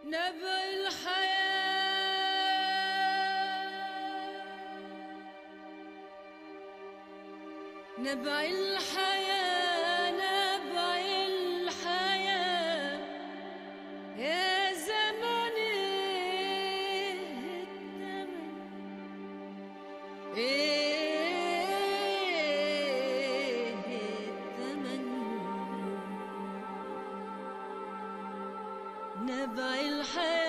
نبع الحياة نبع الحياة نبع الحياة يا زمن الثمن الثمن نبع الحياة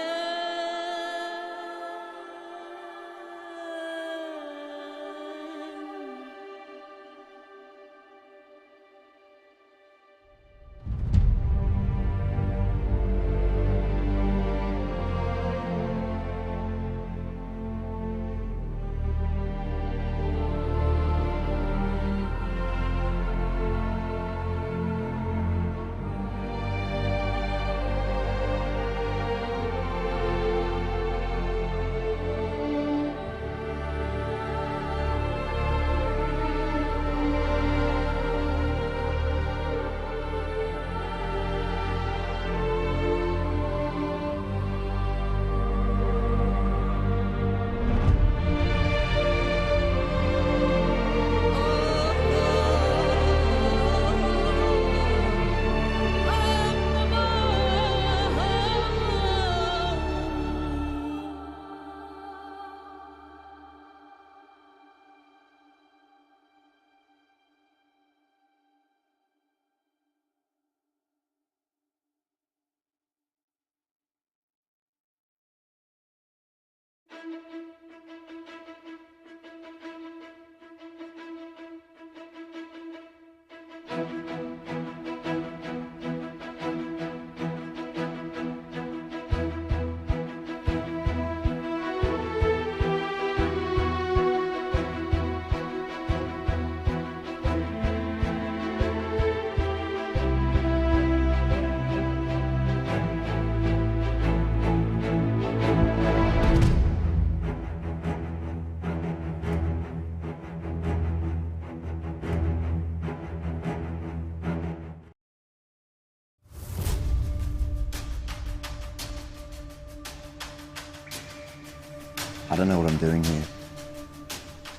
I don't know what I'm doing here.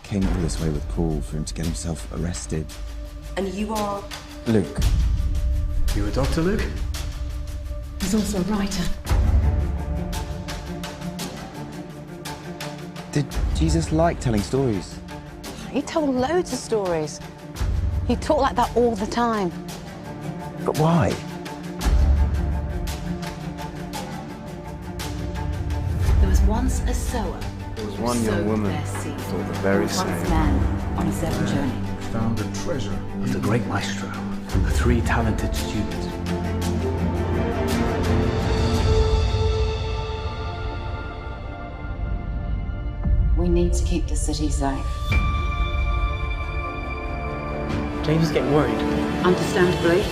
Came all this way with Paul for him to get himself arrested. And you are? Luke. You a doctor, Luke? He's also a writer. Did Jesus like telling stories? He told loads of stories. He talked like that all the time. But why? There was once a sower. There was one young woman who thought the very Once same. man on his own journey. Found a treasure. Of the great maestro and the three talented students. We need to keep the city safe. James is getting worried. Understandably.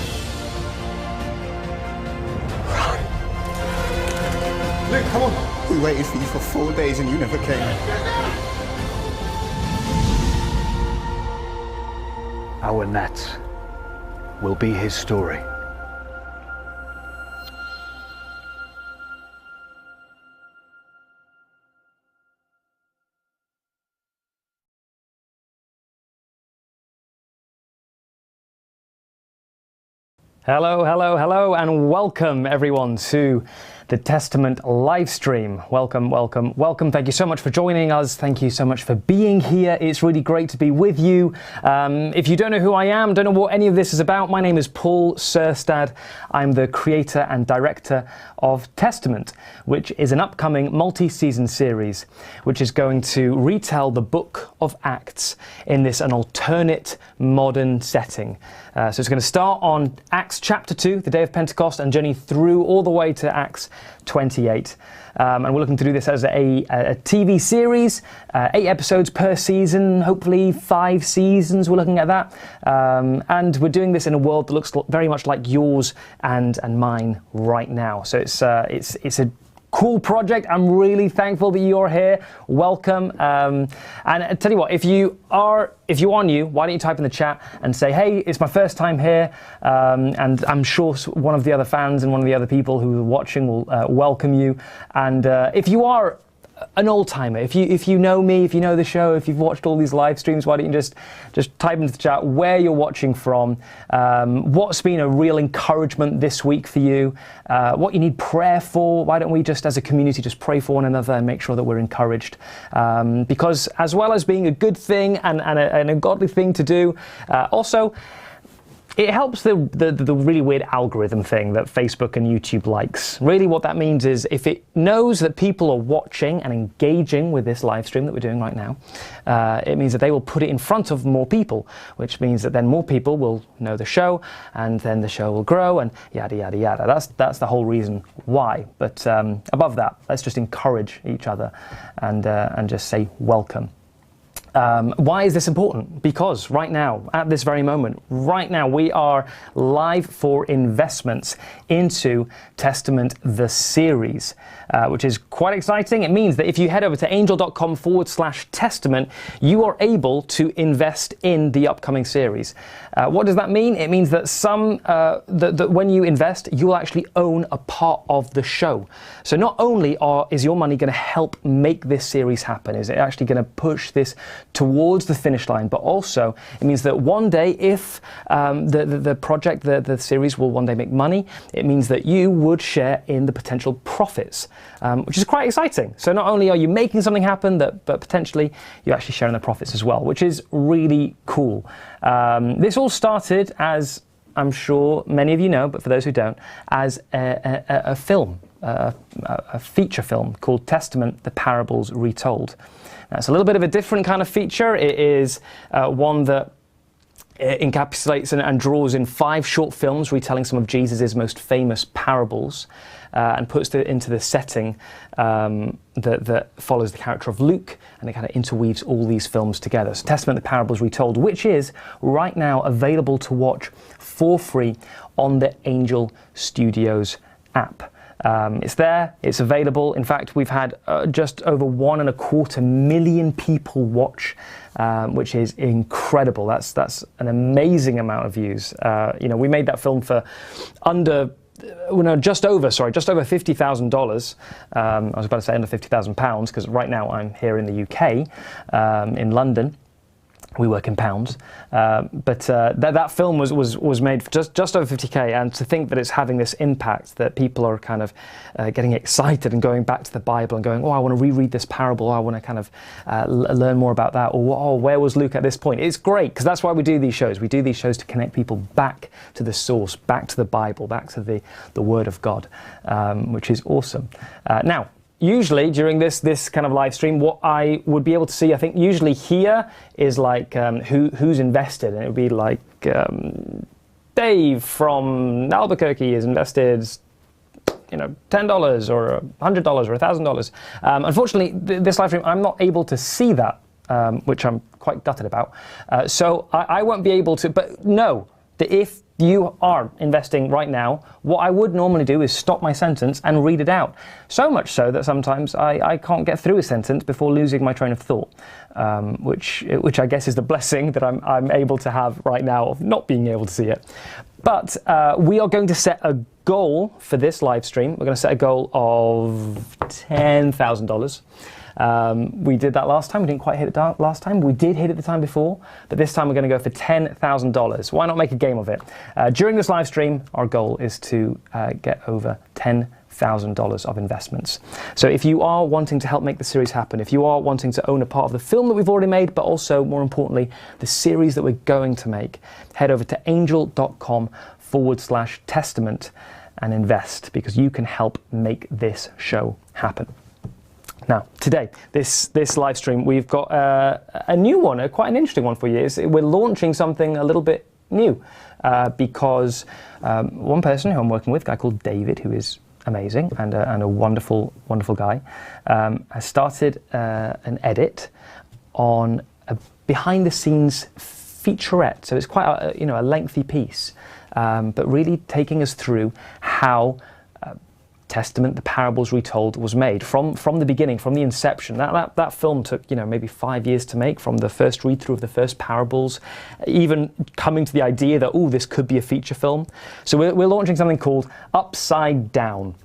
Luke, come on. We waited for you for 4 days and you never came. Our net will be his story. Hello, hello, hello, and welcome everyone to the Testament live stream. Welcome, welcome, welcome. Thank you so much for joining us. Thank you so much for being here. It's really great to be with you. If you don't know who I am, don't know what any of this is about, my name is Paul Syrstad. I'm the creator and director of Testament, which is an upcoming multi-season series, which is going to retell the book of Acts in an alternate modern setting. So it's going to start on Acts chapter 2, the day of Pentecost, and journey through all the way to Acts 28. And we're looking to do this as a TV series, 8 episodes per season, hopefully 5 seasons, we're looking at that. And we're doing this in a world that looks very much like yours and mine right now. So it's a cool project. I'm really thankful that you're here. Welcome. And I tell you what, if you are new, why don't you type in the chat and say, hey, it's my first time here. And I'm sure one of the other fans and one of the other people who are watching will welcome you. And if you are an old-timer, if you know me, if you know the show, if you've watched all these live streams, why don't you just type into the chat where you're watching from, what's been a real encouragement this week for you, what you need prayer for. Why don't we just as a community just pray for one another and make sure that we're encouraged, because as well as being a good thing and a godly thing to do, also it helps the really weird algorithm thing that Facebook and YouTube likes. Really what that means is if it knows that people are watching and engaging with this live stream that we're doing right now, it means that they will put it in front of more people, which means that then more people will know the show, and then the show will grow, and yada, yada, yada. That's the whole reason why. But above that, let's just encourage each other and just say welcome. Why is this important? Because right now, at this very moment, right now, we are live for investments into Testament the series, which is quite exciting. It means that if you head over to angel.com/testament, you are able to invest in the upcoming series. What does that mean? It means that that when you invest, you will actually own a part of the show. So not only is your money going to help make this series happen, is it actually going to push this towards the finish line, but also it means that one day, if the project, the series will one day make money, it means that you would share in the potential profits, which is quite exciting. So not only are you making something happen, but potentially you actually share in the profits as well, which is really cool. This all started, as I'm sure many of you know, but for those who don't, as a film, a feature film called Testament, the Parables Retold. Now, it's a little bit of a different kind of feature. It is one that encapsulates and draws in 5 short films retelling some of Jesus' most famous parables, and puts it into the setting that follows the character of Luke, and it kind of interweaves all these films together. So Testament, the Parables Retold, which is right now available to watch for free on the Angel Studios app. It's there, it's available. In fact, we've had just over 1.25 million people watch, which is incredible. That's an amazing amount of views. We made that film for just over $50,000. I was about to say under £50,000 because right now I'm here in the UK, in London. We work in pounds, but that film was made for just over 50k, and to think that it's having this impact, that people are kind of getting excited and going back to the Bible and going, oh, I want to reread this parable, I want to kind of learn more about that, or oh, where was Luke at this point? It's great, because that's why we do these shows. We do these shows to connect people back to the source, back to the Bible, back to the Word of God, which is awesome. Now, usually during this kind of live stream, what I would be able to see, I think usually here is like who's invested, and it would be like Dave from Albuquerque has invested $10 or $100 or $1,000. Unfortunately, this live stream, I'm not able to see that, which I'm quite gutted about. So I won't be able to, but know that if you are investing right now, what I would normally do is stop my sentence and read it out. So much so that sometimes I can't get through a sentence before losing my train of thought, which I guess is the blessing that I'm able to have right now of not being able to see it. But we are going to set a goal for this live stream. We're going to set a goal of $10,000. We did that last time. We didn't quite hit it last time. We did hit it the time before, but this time we're going to go for $10,000. Why not make a game of it? During this live stream, our goal is to get over $10,000 of investments. So if you are wanting to help make the series happen, if you are wanting to own a part of the film that we've already made, but also, more importantly, the series that we're going to make, head over to angel.com/testament and invest, because you can help make this show happen. Now, today, this live stream, we've got a new one, quite an interesting one for you. We're launching something a little bit new because one person who I'm working with, a guy called David, who is amazing and a wonderful, wonderful guy, has started an edit on a behind-the-scenes featurette. So it's quite a lengthy piece, but really taking us through how Testament, the Parables Retold, was made from the beginning, from the inception. That film took, maybe 5 years to make, from the first read-through of the first parables, even coming to the idea that, this could be a feature film. So we're launching something called Upside Down.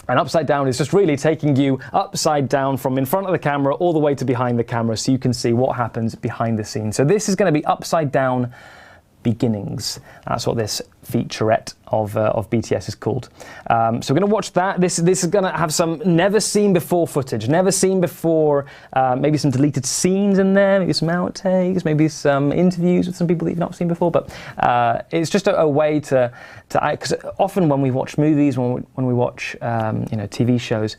And Upside Down is just really taking you upside down from in front of the camera all the way to behind the camera so you can see what happens behind the scenes. So this is going to be Upside Down Beginnings. That's what this featurette of BTS is called. So we're going to watch that. This is going to have some never seen before footage, never seen before, maybe some deleted scenes in there, maybe some outtakes, maybe some interviews with some people that you've not seen before. But it's just a way to because often when we watch movies, when we watch TV shows,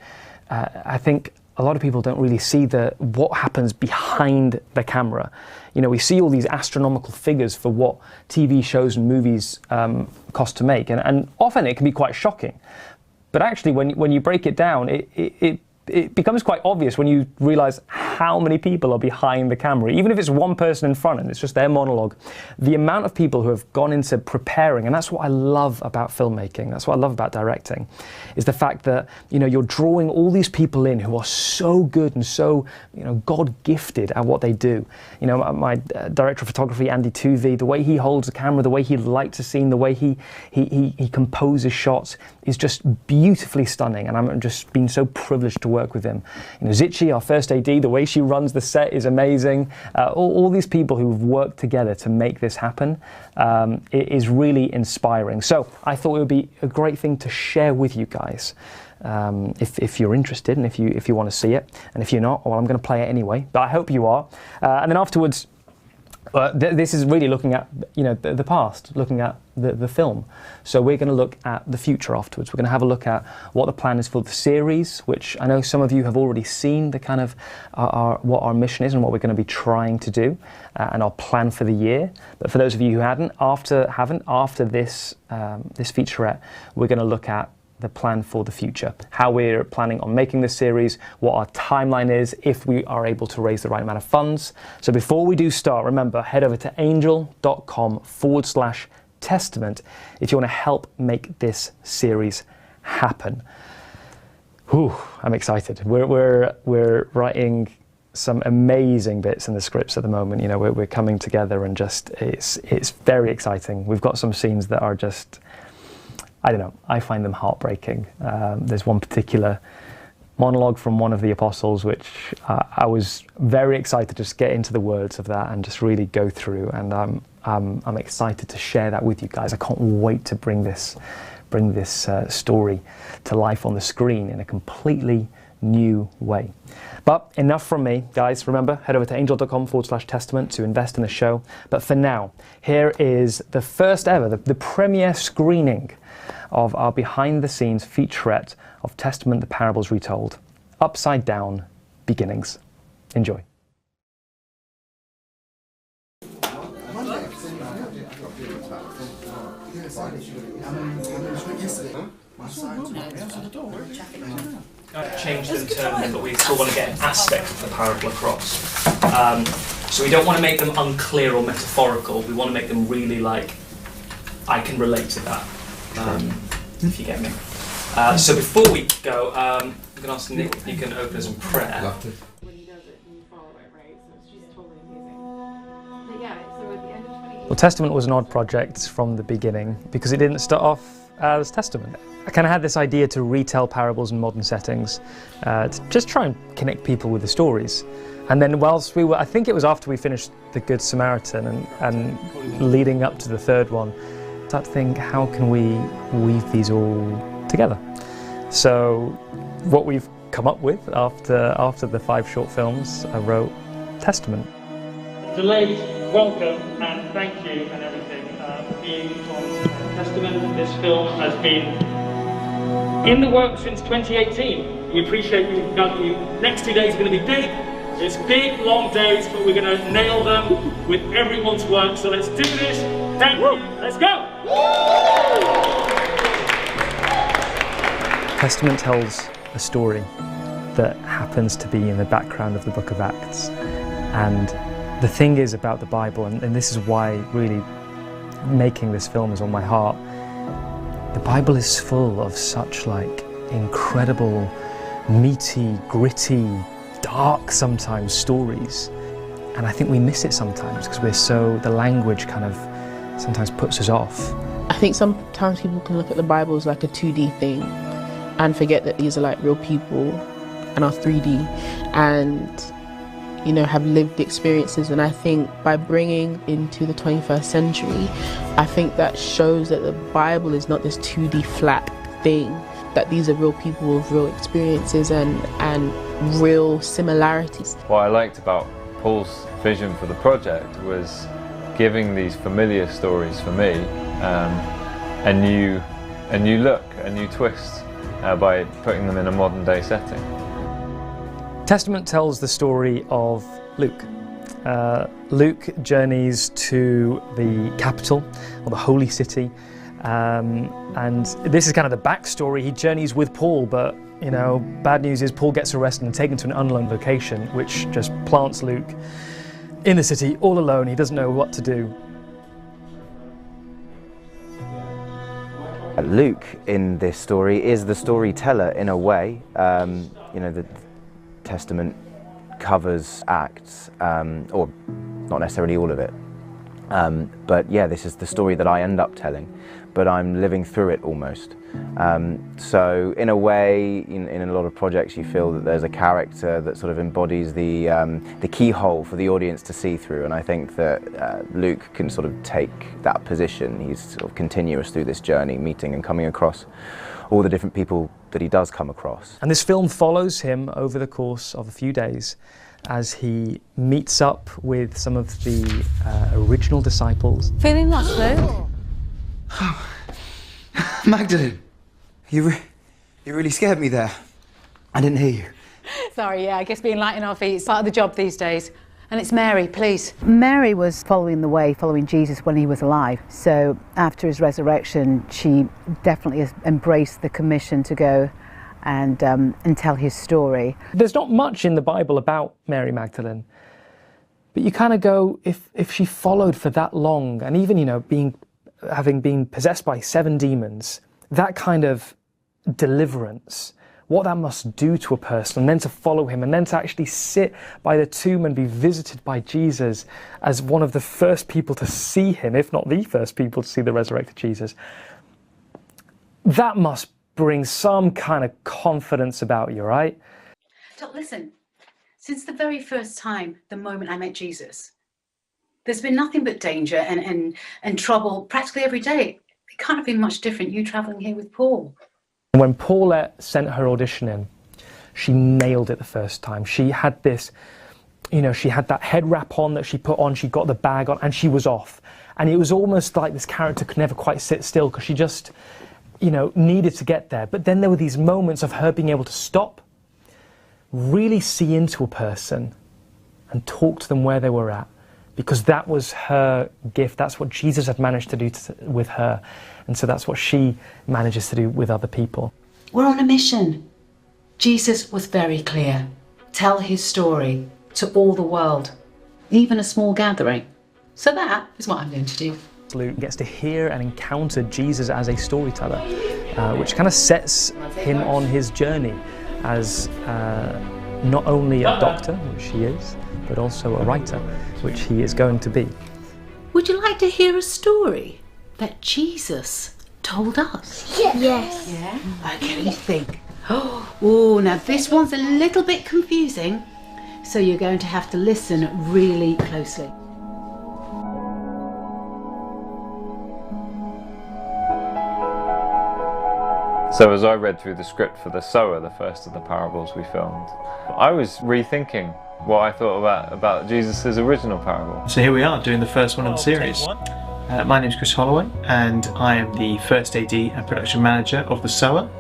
I think a lot of people don't really see what happens behind the camera. We see all these astronomical figures for what TV shows and movies cost to make, and often it can be quite shocking. But actually, when you break it down, it becomes quite obvious when you realise how many people are behind the camera. Even if it's one person in front and it's just their monologue, the amount of people who have gone into preparing, and that's what I love about filmmaking, that's what I love about directing, is the fact that you're drawing all these people in who are so good and so God-gifted at what they do. My director of photography, Andy Tuvey, the way he holds the camera, the way he lights a scene, the way he composes shots is just beautifully stunning, and I'm just been so privileged to work with him. Zichi, our first AD, the way she runs the set is amazing. All these people who've worked together to make this happen, it is really inspiring. So I thought it would be a great thing to share with you guys. If you're interested and if you want to see it, and if you're not, well, I'm going to play it anyway, but I hope you are. And then afterwards, this is really looking at the past, looking at the film. So we're going to look at the future afterwards. We're going to have a look at what the plan is for the series, which I know some of you have already seen the kind of what our mission is and what we're going to be trying to do, and our plan for the year. But for those of you who haven't, after this featurette, we're going to look at the plan for the future, how we're planning on making this series, what our timeline is, if we are able to raise the right amount of funds. So before we do start, remember, head over to angel.com/testament if you want to help make this series happen. Whew, I'm excited. We're writing some amazing bits in the scripts at the moment. We're coming together, and just it's very exciting. We've got some scenes that are just, I don't know, I find them heartbreaking. There's one particular monologue from one of the apostles which I was very excited to just get into the words of that and just really go through, and I'm excited to share that with you guys. I can't wait to bring this story to life on the screen in a completely new way. But enough from me, guys. Remember, head over to angel.com/testament to invest in the show. But for now, here is the first ever, the premiere screening of our behind-the-scenes featurette of Testament, the Parables Retold, Upside Down Beginnings. Enjoy. Changed internally, but we still want to get an aspect of the parable across. So we don't want to make them unclear or metaphorical. We want to make them really like, I can relate to that. If you get me. So before we go, I'm going to ask Nick if you can open us in prayer. When he does it and you follow it, right? So it's just totally amazing. But yeah, so at the end of 2018... Well, Testament was an odd project from the beginning because it didn't start off as Testament. I kind of had this idea to retell parables in modern settings, to just try and connect people with the stories. And then whilst we were, I think it was after we finished The Good Samaritan and leading up to the third one, I started to think, how can we weave these all together? So what we've come up with after the 5 short films, I wrote Testament. Delayed welcome and thank you and everything for being on Testament. This film has been in the works since 2018. We appreciate you. Next 2 days are going to be big. It's big, long days, but we're going to nail them with everyone's work. So let's do this. Thank you. Let's go. Testament tells a story that happens to be in the background of the book of Acts. And the thing is about the Bible, and this is why really making this film is on my heart, the Bible is full of such like incredible, meaty, gritty, dark sometimes stories. And I think we miss it sometimes because the language kind of sometimes puts us off. I think sometimes people can look at the Bible as like a 2D thing and forget that these are like real people and are 3D and, you know, have lived experiences. And I think by bringing into the 21st century, I think that shows that the Bible is not this 2D flat thing, that these are real people with real experiences and real similarities. What I liked about Paul's vision for the project was giving these familiar stories for me a new look, a new twist by putting them in a modern day setting. Testament tells the story of Luke. Luke journeys to the capital, or the holy city, and this is kind of the backstory. He journeys with Paul, but you know, bad news is Paul gets arrested and taken to an unknown location, which just plants Luke in the city all alone. He doesn't know what to do. Luke in this story is the storyteller in a way. You know, the Testament covers Acts, or not necessarily all of it. But yeah, this is the story that I end up telling, but I'm living through it almost. So in a way, in a lot of projects, you feel that there's a character that sort of embodies the keyhole for the audience to see through, and I think that Luke can sort of take that position. He's sort of continuous through this journey, meeting and coming across all the different people that he does come across. And this film follows him over the course of a few days as he meets up with some of the original disciples. Feeling lost, Luke? Magdalene, you really scared me there. I didn't hear you. Sorry, yeah, I guess being light on our feet is part of the job these days. And it's Mary, please. Mary was following the way, following Jesus when he was alive. So after his resurrection, she definitely has embraced the commission to go and tell his story. There's not much in the Bible about Mary Magdalene, but you kind of go, if she followed for that long, and even, you know, having been possessed by 7 demons, that kind of deliverance, what that must do to a person, and then to follow him, and then to actually sit by the tomb and be visited by Jesus as one of the first people to see him, if not the first people to see the resurrected Jesus, that must bring some kind of confidence about you, right? So listen, since the very first time, the moment I met Jesus, there's been nothing but danger and trouble practically every day. It can't have been much different, you travelling here with Paul. When Paulette sent her audition in, she nailed it the first time. She had this, you know, she had that head wrap on that she put on, she got the bag on, and she was off. And it was almost like this character could never quite sit still because she just, you know, needed to get there. But then there were these moments of her being able to stop, really see into a person and talk to them where they were at, because that was her gift. That's what Jesus had managed to do with her. And so that's what she manages to do with other people. We're on a mission. Jesus was very clear. Tell his story to all the world, even a small gathering. So that is what I'm going to do. Luke gets to hear and encounter Jesus as a storyteller, which kind of sets him on his journey as not only a doctor, which he is, but also a writer, which he is going to be. Would you like to hear a story that Jesus told us? Yes. Yeah? Okay, let me think. Oh, now this one's a little bit confusing, so you're going to have to listen really closely. So as I read through the script for The Sower, the first of the parables we filmed, I was rethinking what I thought about Jesus' original parable. So here we are doing the first one of the series. My name is Chris Holloway and I am the first AD and production manager of The Sower.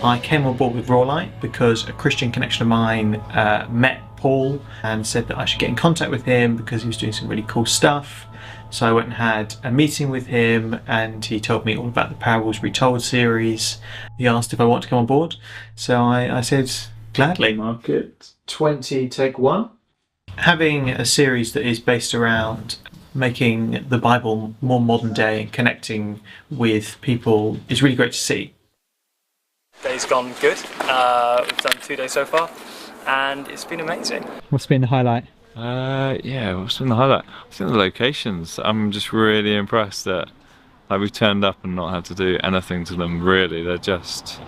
I came on board with Rawlight because a Christian connection of mine met Paul and said that I should get in contact with him because he was doing some really cool stuff. So I went and had a meeting with him and he told me all about the Parables Retold series. He asked if I want to come on board. So I said, gladly. Market 20, take 1. Having a series that is based around making the Bible more modern day and connecting with people is really great to see. Day's gone good. We've done 2 days so far, and it's been amazing. What's been the highlight? Yeah, what's been the highlight? I think the locations. I'm just really impressed that we've turned up and not had to do anything to them. Really, they're just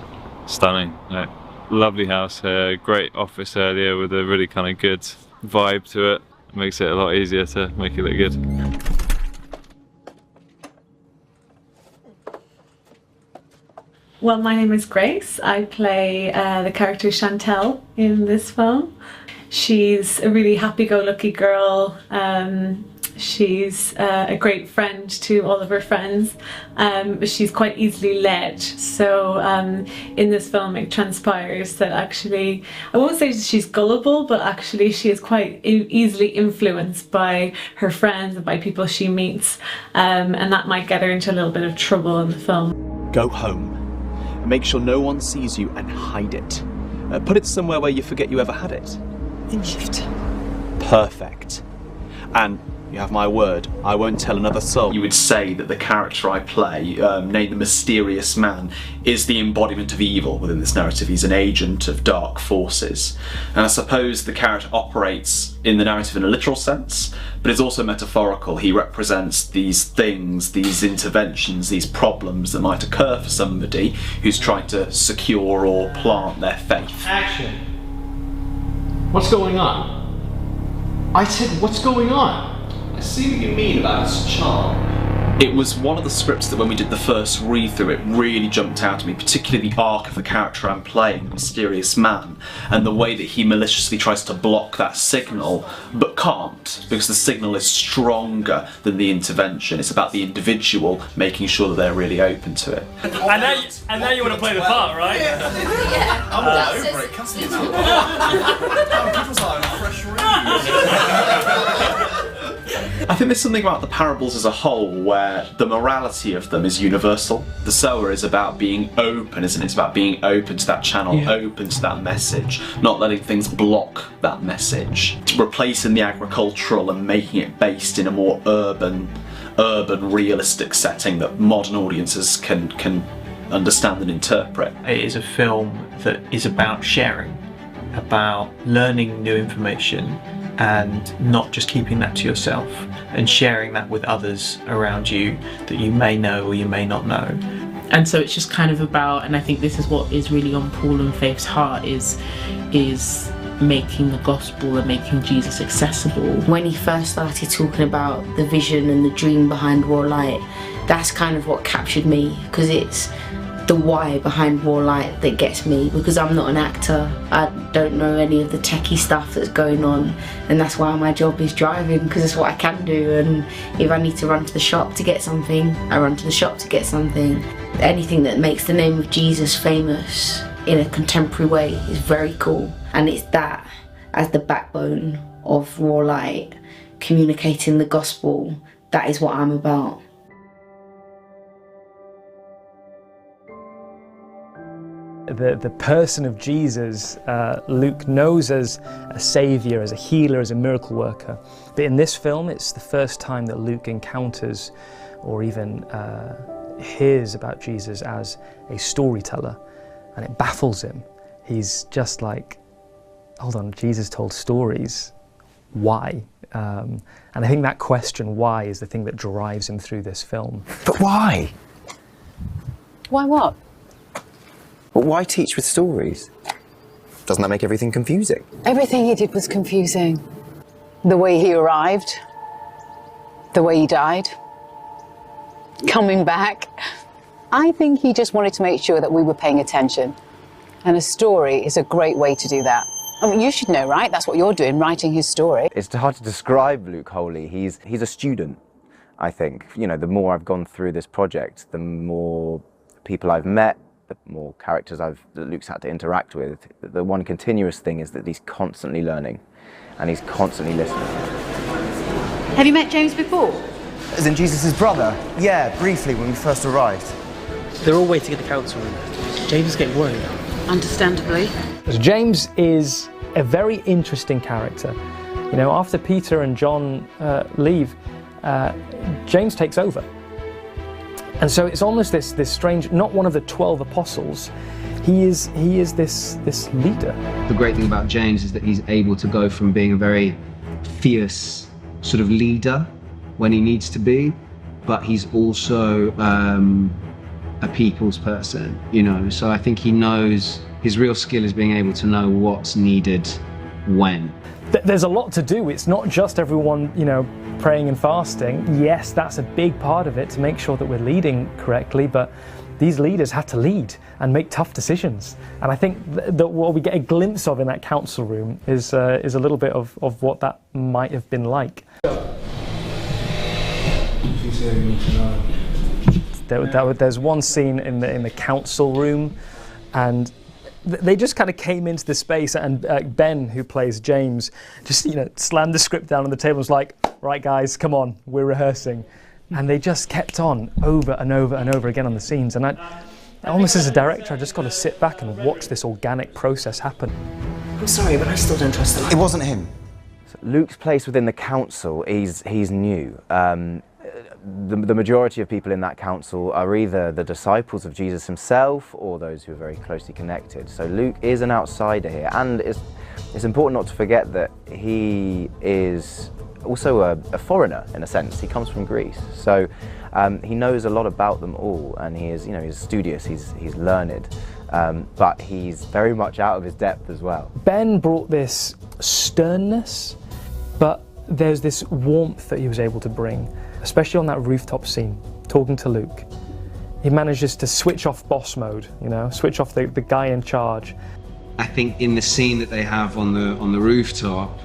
stunning. Like, lovely house here, great office earlier with a really kind of good vibe to it. It makes it a lot easier to make it look good. Well, my name is Grace. I play the character Chantel in this film. She's a really happy-go-lucky girl. She's a great friend to all of her friends, but she's quite easily led. So in this film it transpires that actually, I won't say she's gullible, but actually she is quite easily influenced by her friends and by people she meets, and that might get her into a little bit of trouble in the film. Go home. Make sure no one sees you and hide it. Put it somewhere where you forget you ever had it. In the lift. Perfect. And you have my word, I won't tell another soul. You would say that the character I play, named the Mysterious Man, is the embodiment of evil within this narrative. He's an agent of dark forces. And I suppose the character operates in the narrative in a literal sense, but it's also metaphorical. He represents these things, these interventions, these problems that might occur for somebody who's trying to secure or plant their faith. Action. What's going on? I said, what's going on? I see what you mean about its charm. It was one of the scripts that when we did the first read-through, it really jumped out at me, particularly the arc of the character I'm playing, the Mysterious Man, and the way that he maliciously tries to block that signal, but can't, because the signal is stronger than the intervention. It's about the individual making sure that they're really open to it. And now you want to play the part, right? Yeah. I'm all over it, cast me out. People's like a fresh read. I think there's something about the parables as a whole where the morality of them is universal. The sower is about being open, isn't it? It's about being open to that channel, open to that message, not letting things block that message. Replacing the agricultural and making it based in a more urban, realistic setting that modern audiences can understand and interpret. It is a film that is about sharing, about learning new information, and not just keeping that to yourself, and sharing that with others around you that you may know or you may not know. And so it's just kind of about, and I think this is what is really on Paul and Faith's heart, is making the gospel and making Jesus accessible. When he first started talking about the vision and the dream behind Raw Light, that's kind of what captured me, because it's the why behind Raw Light that gets me, because I'm not an actor. I don't know any of the techie stuff that's going on, and that's why my job is driving, because it's what I can do. And if I need to run to the shop to get something, I run to the shop to get something. Anything that makes the name of Jesus famous in a contemporary way is very cool, and it's that as the backbone of Raw Light, communicating the gospel. That is what I'm about. The person of Jesus, Luke knows as a saviour, as a healer, as a miracle worker. But in this film, it's the first time that Luke encounters or even hears about Jesus as a storyteller, and it baffles him. He's just like, hold on, Jesus told stories, why? And I think that question, why, is the thing that drives him through this film. But why? Why what? But why teach with stories? Doesn't that make everything confusing? Everything he did was confusing. The way he arrived, the way he died, coming back. I think he just wanted to make sure that we were paying attention. And a story is a great way to do that. I mean, you should know, right? That's what you're doing, writing his story. It's hard to describe Luke wholly. He's a student, I think. You know, the more I've gone through this project, the more people I've met, the more characters that Luke's had to interact with. The one continuous thing is that he's constantly learning and he's constantly listening. Have you met James before? As in Jesus' brother? Yeah, briefly when we first arrived. They're all waiting at the council room. James is getting worried. Understandably. James is a very interesting character. You know, after Peter and John leave, James takes over. And so it's almost this strange, not one of the 12 apostles, he is this leader. The great thing about James is that he's able to go from being a very fierce sort of leader when he needs to be, but he's also a people's person, you know. So I think he knows, his real skill is being able to know what's needed when. There's a lot to do. It's not just everyone, you know, praying and fasting. Yes, that's a big part of it to make sure that we're leading correctly, but these leaders had to lead and make tough decisions. And I think that what we get a glimpse of in that council room is a little bit of what that might have been like. There's one scene in the council room, and they just kind of came into the space, and Ben, who plays James, just, you know, slammed the script down on the table and was like, right guys, come on, we're rehearsing. And they just kept on over and over and over again on the scenes. And I almost as a director, I just got to sit back and watch this organic process happen. I'm sorry, but I still don't trust him. It wasn't him. So Luke's place within the council, he's new. The majority of people in that council are either the disciples of Jesus himself or those who are very closely connected. So Luke is an outsider here, and it's important not to forget that he is also a foreigner in a sense. He comes from Greece, so he knows a lot about them all, and he is, you know, he's studious, he's learned, but he's very much out of his depth as well. Ben brought this sternness, but there's this warmth that he was able to bring, especially on that rooftop scene, talking to Luke. He manages to switch off boss mode, you know, switch off the guy in charge. I think in the scene that they have on the rooftop,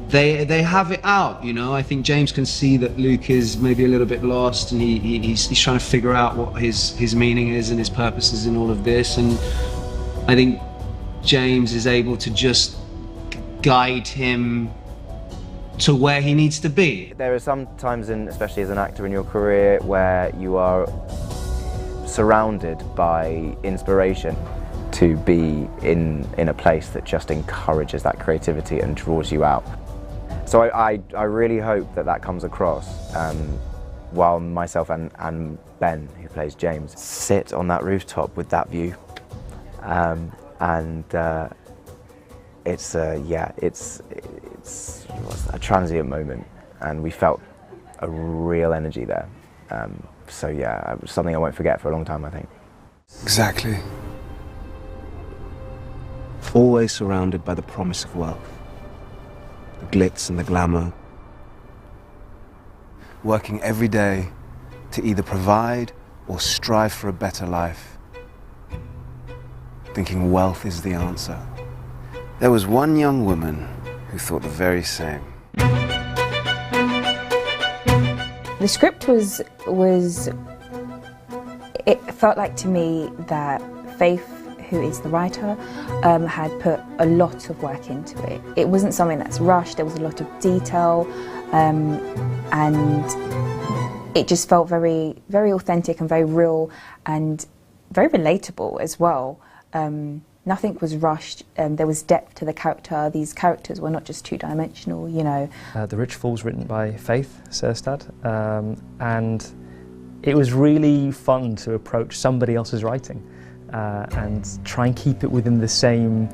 they have it out, you know. I think James can see that Luke is maybe a little bit lost, and he's trying to figure out what his meaning is and his purpose is in all of this. And I think James is able to just guide him to where he needs to be. There are some times, especially as an actor in your career, where you are surrounded by inspiration to be in a place that just encourages that creativity and draws you out. So I really hope that comes across while myself and Ben, who plays James, sit on that rooftop with that view. It's a transient moment, and we felt a real energy there. So yeah, it was something I won't forget for a long time, I think. Exactly. Always surrounded by the promise of wealth, the glitz and the glamour. Working every day to either provide or strive for a better life. Thinking wealth is the answer. There was one young woman who thought the very same. The script was it felt like to me that Faith, who is the writer, had put a lot of work into it. It wasn't something that's rushed, there was a lot of detail, and it just felt very, very authentic and very real and very relatable as well. Nothing was rushed, there was depth to the character. These characters were not just two-dimensional, you know. The Rich Fool was written by Paul Syrstad, and it was really fun to approach somebody else's writing and try and keep it within the same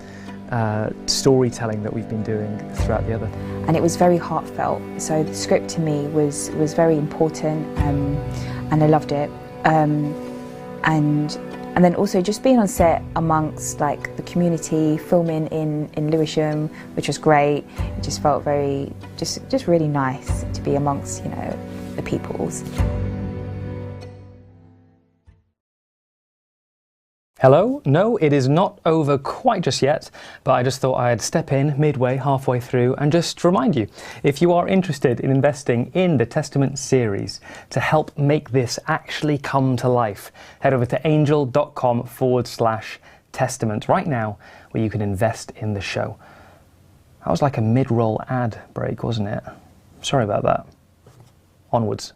storytelling that we've been doing throughout the other. And it was very heartfelt, so the script to me was very important, and I loved it. And then also just being on set amongst like the community, filming in Lewisham, which was great. It just felt very, just really nice to be amongst, you know, the peoples. Hello? No, it is not over quite just yet, but I just thought I'd step in midway, halfway through, and just remind you, if you are interested in investing in the Testament series to help make this actually come to life, head over to angel.com/testament right now, where you can invest in the show. That was like a mid-roll ad break, wasn't it? Sorry about that. Onwards.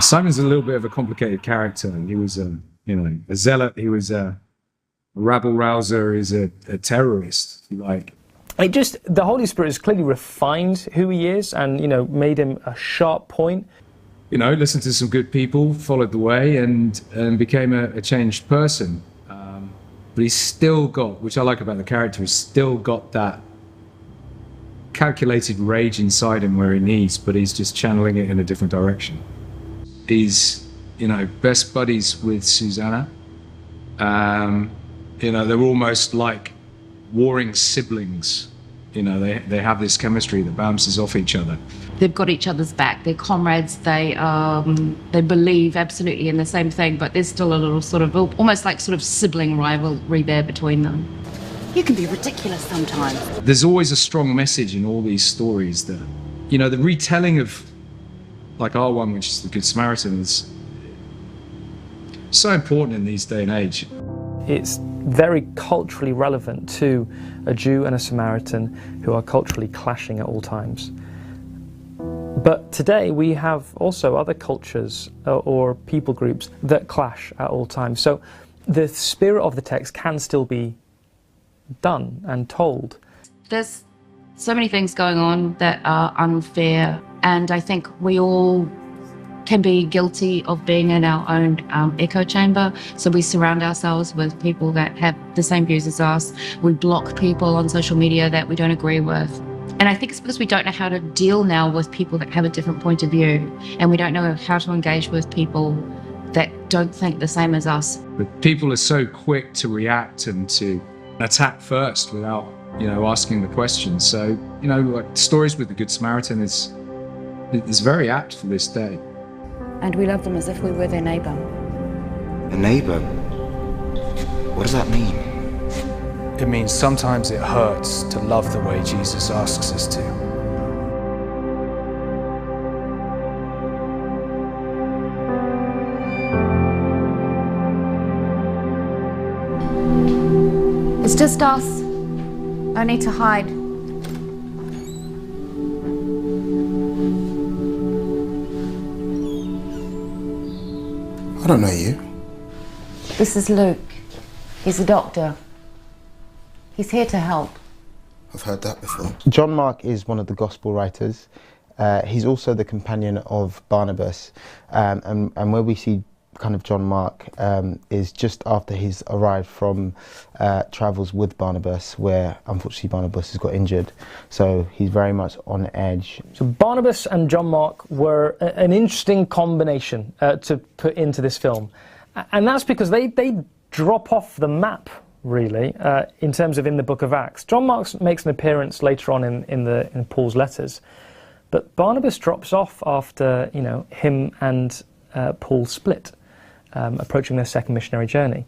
Simon's a little bit of a complicated character. He was a zealot. He was a rabble rouser. He's a terrorist, if you like. The Holy Spirit has clearly refined who he is and, you know, made him a sharp point. You know, listened to some good people, followed the way, and became a changed person. But he's still got, which I like about the character, he's still got that calculated rage inside him where he needs, but he's just channeling it in a different direction. He's, you know, best buddies with Susanna. You know, they're almost like warring siblings. You know, they have this chemistry that bounces off each other. They've got each other's back. They're comrades. They believe absolutely in the same thing, but there's still a little sort of, almost like sort of sibling rivalry there between them. You can be ridiculous sometimes. There's always a strong message in all these stories that, you know, the retelling of, like our one, which is the Good Samaritan, is so important in these day and age. It's very culturally relevant to a Jew and a Samaritan who are culturally clashing at all times. But today we have also other cultures or people groups that clash at all times. So the spirit of the text can still be done and told. There's so many things going on that are unfair, and I think we all can be guilty of being in our own echo chamber. So we surround ourselves with people that have the same views as us. We block people on social media that we don't agree with. And I think it's because we don't know how to deal now with people that have a different point of view, and we don't know how to engage with people that don't think the same as us. But people are so quick to react and to attack first without, you know, asking the questions. So, you know, like stories with the Good Samaritan is very apt for this day. And we love them as if we were their neighbour. A neighbour? What does that mean? It means sometimes it hurts to love the way Jesus asks us to. It's just us. I need to hide. I don't know you. This is Luke. He's a doctor. He's here to help. I've heard that before. John Mark is one of the gospel writers. He's also the companion of Barnabas. And where we see kind of John Mark is just after he's arrived from travels with Barnabas, where unfortunately Barnabas has got injured. So he's very much on edge. So Barnabas and John Mark were an interesting combination to put into this film. And that's because they drop off the map, really, in terms of in the book of Acts. John Mark makes an appearance later on in Paul's letters, but Barnabas drops off after, you know, him and Paul split, approaching their second missionary journey.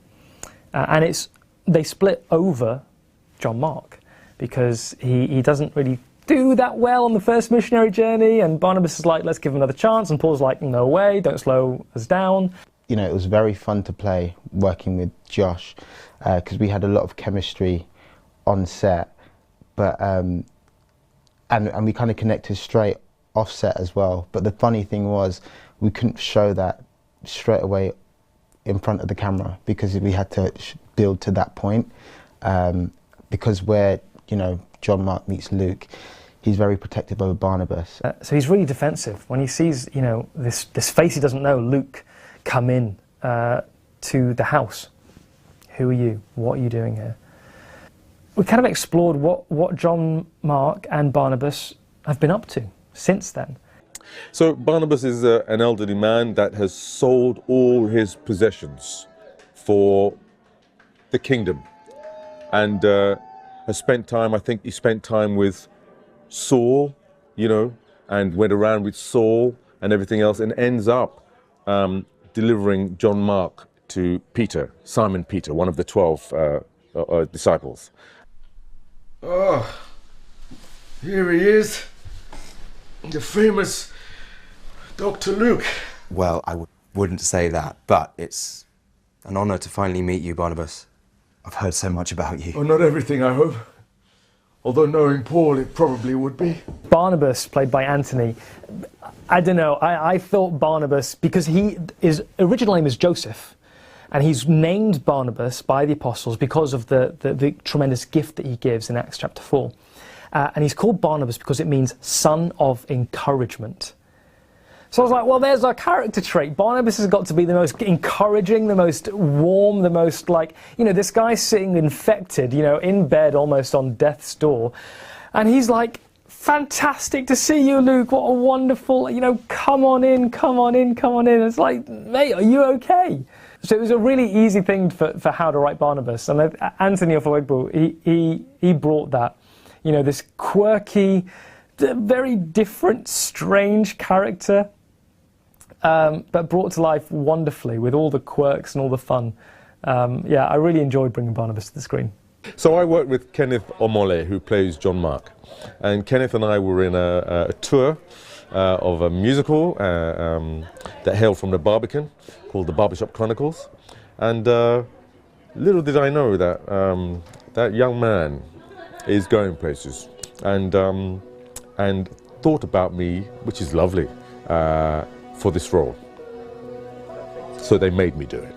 And they split over John Mark, because he doesn't really do that well on the first missionary journey, and Barnabas is like, let's give him another chance, and Paul's like, no way, don't slow us down. You know, it was very fun to play working with Josh, because we had a lot of chemistry on set, but and we kind of connected straight off set as well. But the funny thing was, we couldn't show that straight away in front of the camera, because we had to build to that point, because where, you know, John Mark meets Luke, he's very protective over Barnabas. So he's really defensive when he sees, you know, this face he doesn't know, Luke, come in to the house. Who are you? What are you doing here? We kind of explored what John Mark and Barnabas have been up to since then. So Barnabas is an elderly man that has sold all his possessions for the kingdom, and has spent time, I think he spent time with Saul, you know, and went around with Saul and everything else, and ends up delivering John Mark to Peter, Simon Peter, one of the 12 disciples. Oh, here he is, the famous Dr. Luke. Well, I wouldn't say that, but it's an honour to finally meet you, Barnabas. I've heard so much about you. Well, not everything, I hope. Although knowing Paul, it probably would be. Barnabas, played by Anthony, I don't know, I thought Barnabas, because his original name is Joseph, and he's named Barnabas by the apostles because of the tremendous gift that he gives in Acts chapter 4. and he's called Barnabas because it means son of encouragement. So I was like, well, there's our character trait. Barnabas has got to be the most encouraging, the most warm, the most like, you know, this guy's sitting infected, you know, in bed almost on death's door. And he's like, fantastic to see you, Luke. What a wonderful, you know, come on in, come on in, come on in. It's like, mate, are you okay? So it was a really easy thing for how to write Barnabas. And Anthony Ofowegbu, he brought that, you know, this quirky, very different, strange character, but brought to life wonderfully with all the quirks and all the fun. Yeah, I really enjoyed bringing Barnabas to the screen. So I worked with Kenneth Omole, who plays John Mark. And Kenneth and I were in a tour of a musical that hailed from the Barbican, called The Barbershop Chronicles. And little did I know that that young man is going places, and thought about me, which is lovely, for this role. So they made me do it.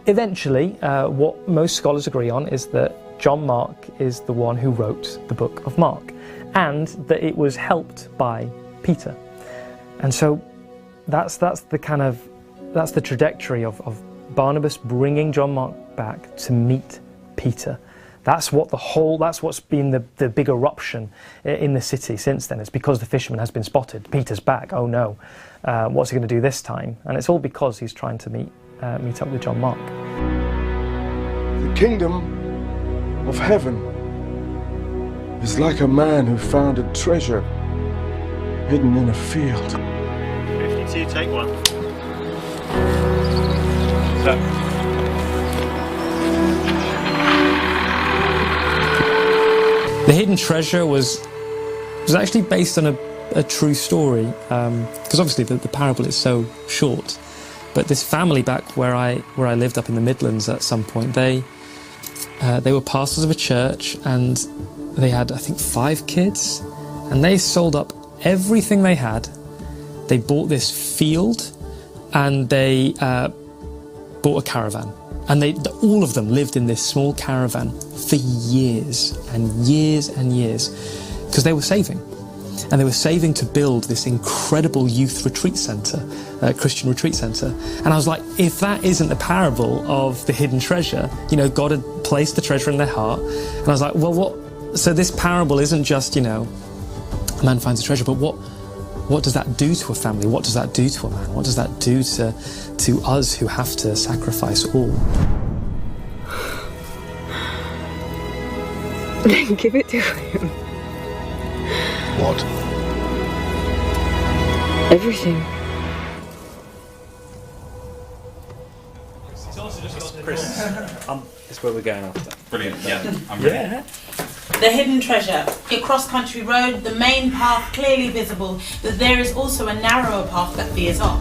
Eventually, what most scholars agree on is that John Mark is the one who wrote the book of Mark, and that it was helped by Peter. And so that's the trajectory of Barnabas bringing John Mark back to meet Peter. That's what's been the big eruption in the city since then. It's because the fisherman has been spotted. Peter's back. Oh no, what's he going to do this time? And it's all because he's trying to meet up with John Mark. The kingdom of heaven is like a man who found a treasure hidden in a field. 52, take one. So. The Hidden Treasure was actually based on a true story, because obviously the parable is so short. But this family back where I lived up in the Midlands at some point, they were pastors of a church, and they had, I think, 5 kids, and they sold up everything they had. They bought this field, and they bought a caravan. And all of them lived in this small caravan for years and years and years, because they were saving. And they were saving to build this incredible youth retreat centre, Christian retreat centre. And I was like, if that isn't the parable of the hidden treasure, you know, God had placed the treasure in their heart. And I was like, well, what? So this parable isn't just, you know, a man finds a treasure, but what does that do to a family? What does that do to a man? What does that do to us who have to sacrifice all? Then give it to him. What? Everything. Chris, it's where we're going after. Brilliant, yeah, I'm ready. Yeah. The hidden treasure. A cross-country road, the main path clearly visible, but there is also a narrower path that veers off.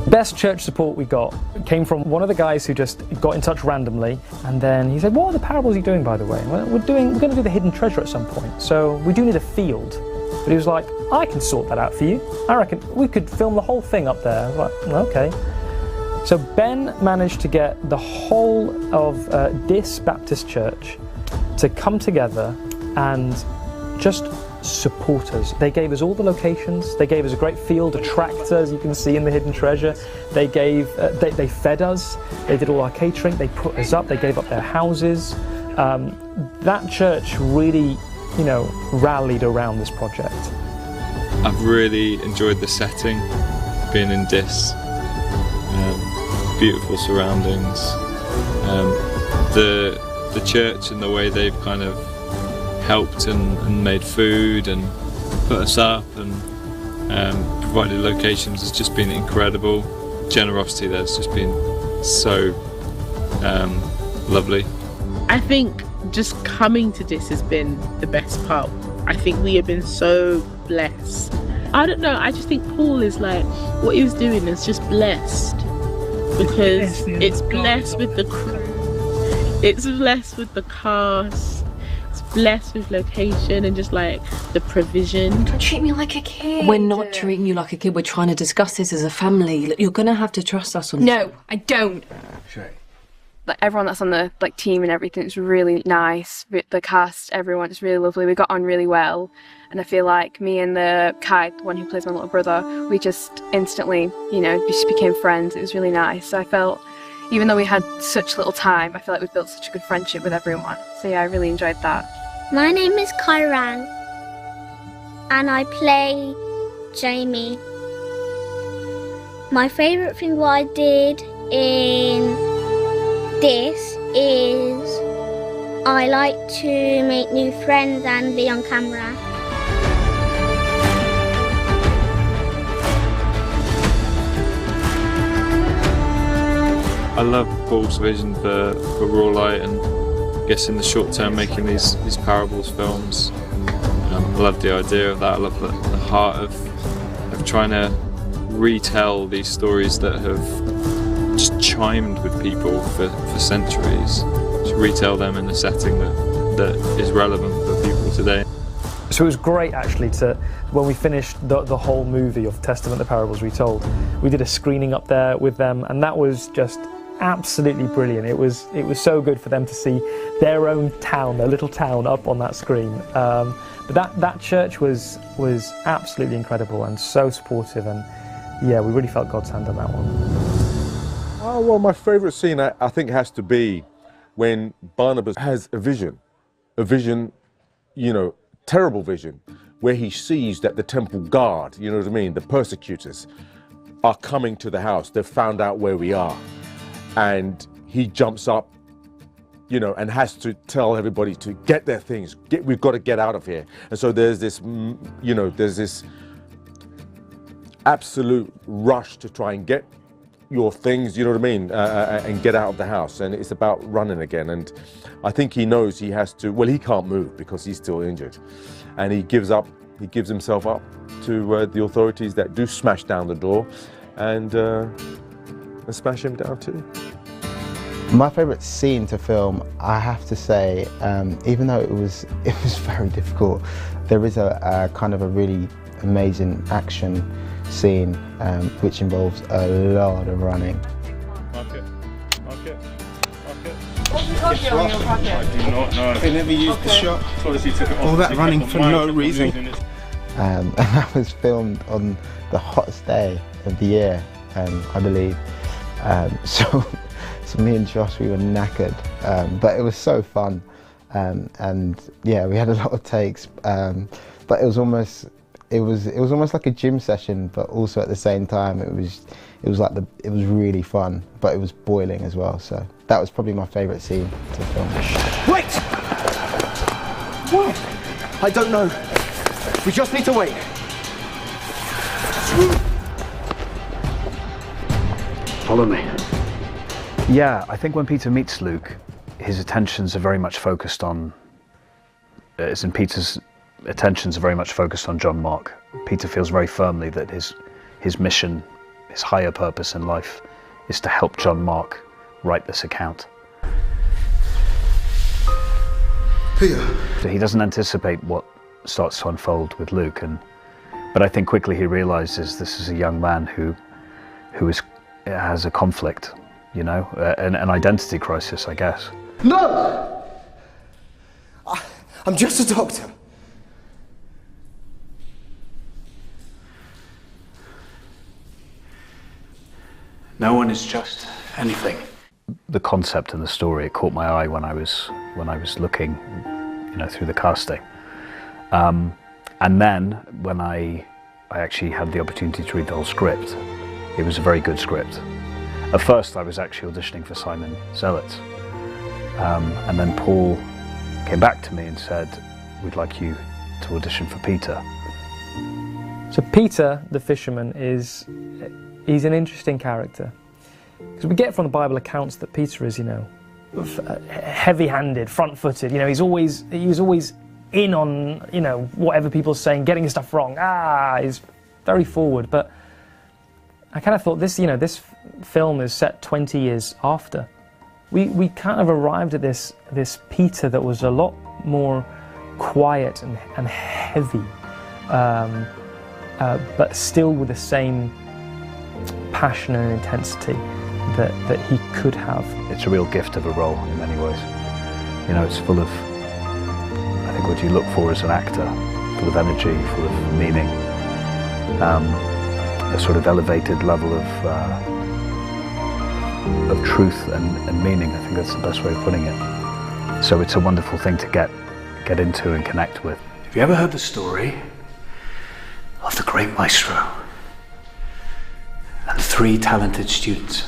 Best church support we got came from one of the guys who just got in touch randomly, and then he said, what are the parables you doing, by the way? Well, we're going to do the hidden treasure at some point, so we do need a field. But he was like, I can sort that out for you. I reckon we could film the whole thing up there. I was like, okay. So Ben managed to get the whole of Dis Baptist Church to come together and just support us. They gave us all the locations. They gave us a great field, a tractor, as you can see in the hidden treasure. They gave, they fed us. They did all our catering. They put us up. They gave up their houses. That church really, you know, rallied around this project. I've really enjoyed the setting, being in Dis. Beautiful surroundings. The church and the way they've kind of helped and made food and put us up and provided locations has just been incredible. Generosity there's just been so lovely. I think just coming to this has been the best part. I think we have been so blessed. I don't know, I just think Paul is like, what he was doing is just blessed. Because it's blessed with the crew, it's blessed with the cast, it's blessed with location and just like the provision. Don't treat me like a kid. We're not treating you like a kid, we're trying to discuss this as a family. You're gonna have to trust us on this. No, I don't. Shay. like everyone that's on the like team and everything is really nice. The cast, everyone is really lovely. We got on really well, and I feel like me and the Kai, the one who plays my little brother, we just instantly, you know, just became friends. It was really nice. So I felt, even though we had such little time, I feel like we built such a good friendship with everyone. So yeah, I really enjoyed that. My name is Kyran, and I play Jamie. My favourite thing what I did in this is I like to make new friends and be on camera. I love Paul's vision for Raw Light, and I guess in the short term making these parables films. I love the idea of that. I love the heart of trying to retell these stories that have just chimed with people for centuries. Just retell them in a setting that is relevant for people today. So it was great actually when we finished the whole movie of Testament, the Parables Retold, we did a screening up there with them, and that was just absolutely brilliant. It was so good for them to see their own town, their little town, up on that screen. But that church was absolutely incredible and so supportive, and yeah, we really felt God's hand on that one. Oh, well, my favourite scene I think has to be when Barnabas has a vision, you know, terrible vision, where he sees that the temple guard, you know what I mean, the persecutors, are coming to the house. They've found out where we are. And he jumps up, you know, and has to tell everybody to get their things. We've got to get out of here. And so there's this, you know, there's this absolute rush to try and get your things, you know what I mean, and get out of the house. And it's about running again. And I think he knows he has to, well, he can't move because he's still injured. And he gives himself up to the authorities that do smash down the door and smash him down too. My favourite scene to film, I have to say, even though it was very difficult, there is a kind of a really amazing action scene which involves a lot of running. I do not know. They never used the shot. All that running for no reason. And that was filmed on the hottest day of the year, I believe. So me and Josh, we were knackered, but it was so fun. And yeah, we had a lot of takes, but it was almost like a gym session, but also at the same time it was really fun, but it was boiling as well. So that was probably my favourite scene to film. Wait! What? I don't know. We just need to wait. Follow me. Yeah, I think when Peter meets Luke, his attentions are very much focused on, Peter's attentions are very much focused on John Mark. Peter feels very firmly that his mission, his higher purpose in life, is to help John Mark write this account. Peter. He doesn't anticipate what starts to unfold with Luke, but I think quickly he realizes this is a young man who has a conflict, you know, an identity crisis, I guess. No! I'm just a doctor. No one is just anything. The concept and the story, it caught my eye when I was looking, you know, through the casting. And then when I actually had the opportunity to read the whole script, it was a very good script. At first I was actually auditioning for Simon Zealot, and then Paul came back to me and said, we'd like you to audition for Peter. So Peter, the fisherman, he's an interesting character. Because we get from the Bible accounts that Peter is, you know, heavy-handed, front-footed, you know, he was always in on, you know, whatever people are saying, getting stuff wrong. He's very forward, but I kind of thought this film is set 20 years after. We kind of arrived at this Peter that was a lot more quiet and heavy, but still with the same passion and intensity that he could have. It's a real gift of a role in many ways. You know, it's full of, I think, what you look for as an actor, full of energy, full of meaning, a sort of elevated level of truth and meaning. I think that's the best way of putting it. So it's a wonderful thing to get into and connect with. Have you ever heard the story of the great maestro and 3 talented students?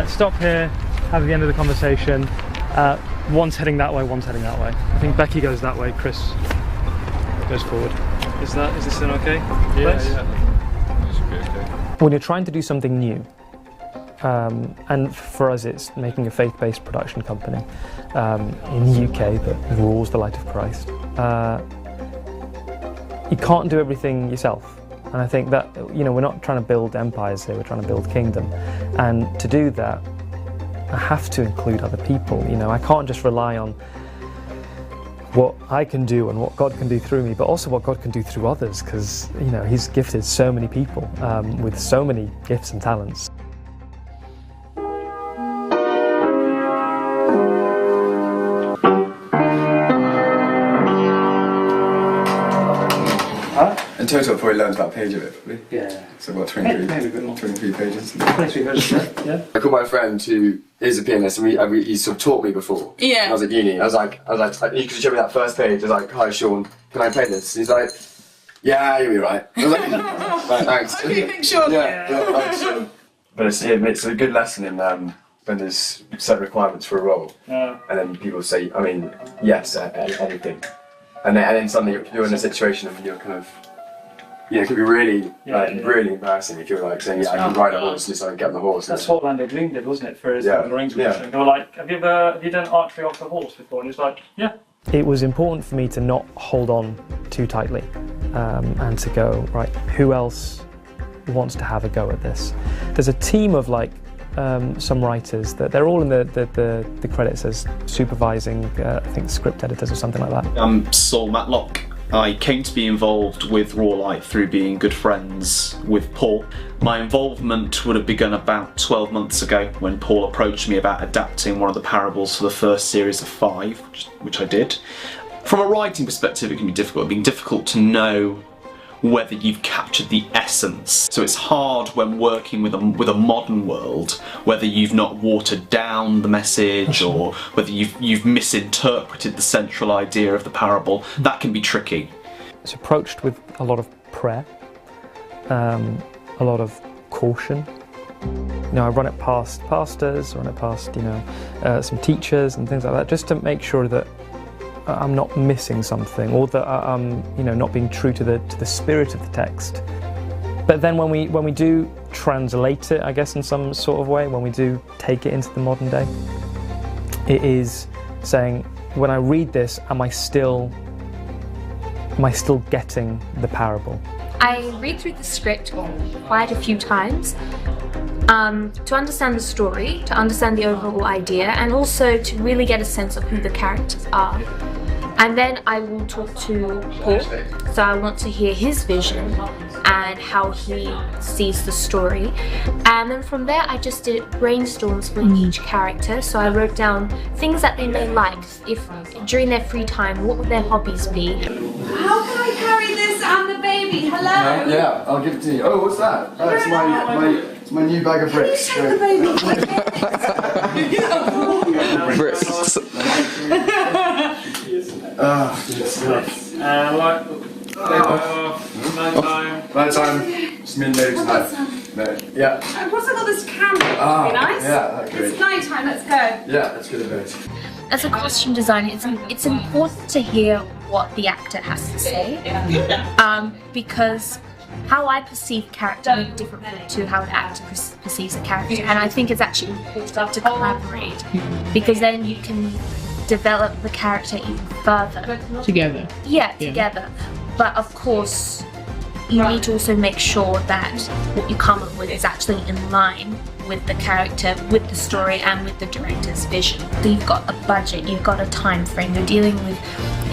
Stop here, have the end of the conversation. One's heading that way, one's heading that way. I think Becky goes that way, Chris goes forward. Is this an okay place? Yeah. It should be okay. When you're trying to do something new, and for us it's making a faith-based production company in the UK that rules the light of Christ, you can't do everything yourself. And I think that, you know, we're not trying to build empires here, we're trying to build kingdom. And to do that, I have to include other people. You know, I can't just rely on what I can do and what God can do through me, but also what God can do through others, because, you know, He's gifted so many people with so many gifts and talents. In total, I've probably learned about a page of it, probably. Yeah. So what, 23 pages? 23 pages, yeah. I called my friend who is a pianist, and he sort of taught me before. Yeah. When I was at uni. I was like, you could show me that first page. I was like, hi Sean, can I play this? And he's like, yeah, you'll be right. I was like, right, thanks. Okay, thanks, Sean. Yeah, thanks. But it's a good lesson in when there's set requirements for a role, and then people say, I mean, yes, anything, and then suddenly you're in a situation and you're kind of. Yeah, it could be really, really embarrassing if you're like saying, yeah, I can ride a horse, just like get on the horse. That's what Orlando Bloom did, wasn't it, for his Lord of the Rings mission? They were like, have you done archery off the horse before? And he was like, yeah. It was important for me to not hold on too tightly and to go, right, who else wants to have a go at this? There's a team of like some writers that they're all in the credits as supervising, I think, script editors or something like that. I'm Saul Matlock. I came to be involved with Rawlight through being good friends with Paul. My involvement would have begun about 12 months ago when Paul approached me about adapting one of the parables for the first series of 5, which I did. From a writing perspective, it can be difficult. It can be difficult to know whether you've captured the essence. So it's hard when working with a modern world, whether you've not watered down the message or whether you've misinterpreted the central idea of the parable. That can be tricky. It's approached with a lot of prayer, a lot of caution. You know, I run it past pastors, I run it past, you know, some teachers and things like that, just to make sure that I'm not missing something, or that I'm, you know, not being true to the spirit of the text. But then when we do translate it, I guess in some sort of way, when we do take it into the modern day, it is saying, when I read this, am I still getting the parable? I read through the script quite a few times to understand the story, to understand the overall idea, and also to really get a sense of who the characters are. And then I will talk to Paul, so I want to hear his vision and how he sees the story. And then from there I just did brainstorms for each character, so I wrote down things that they may like, if during their free time, what would their hobbies be. How can I carry this and the baby? Hello? Yeah, I'll give it to you. Oh, what's that? It's my new bag of bricks. Can you take the baby? Bricks. Nighttime. It's midday tonight. No. Yeah. What's I got this camera? Be nice? Yeah, that's great. It's nighttime, let's go. Yeah, let's go to bed. As a costume designer, it's important to hear what the actor has to say, because how I perceive character may be different to how an actor perceives a character, and I think it's actually important to collaborate, because then you can develop the character even further. Together. Yeah, together. But of course, you need to also make sure that what you come up with is actually in line with the character, with the story, and with the director's vision. So you've got a budget, you've got a time frame, you're dealing with,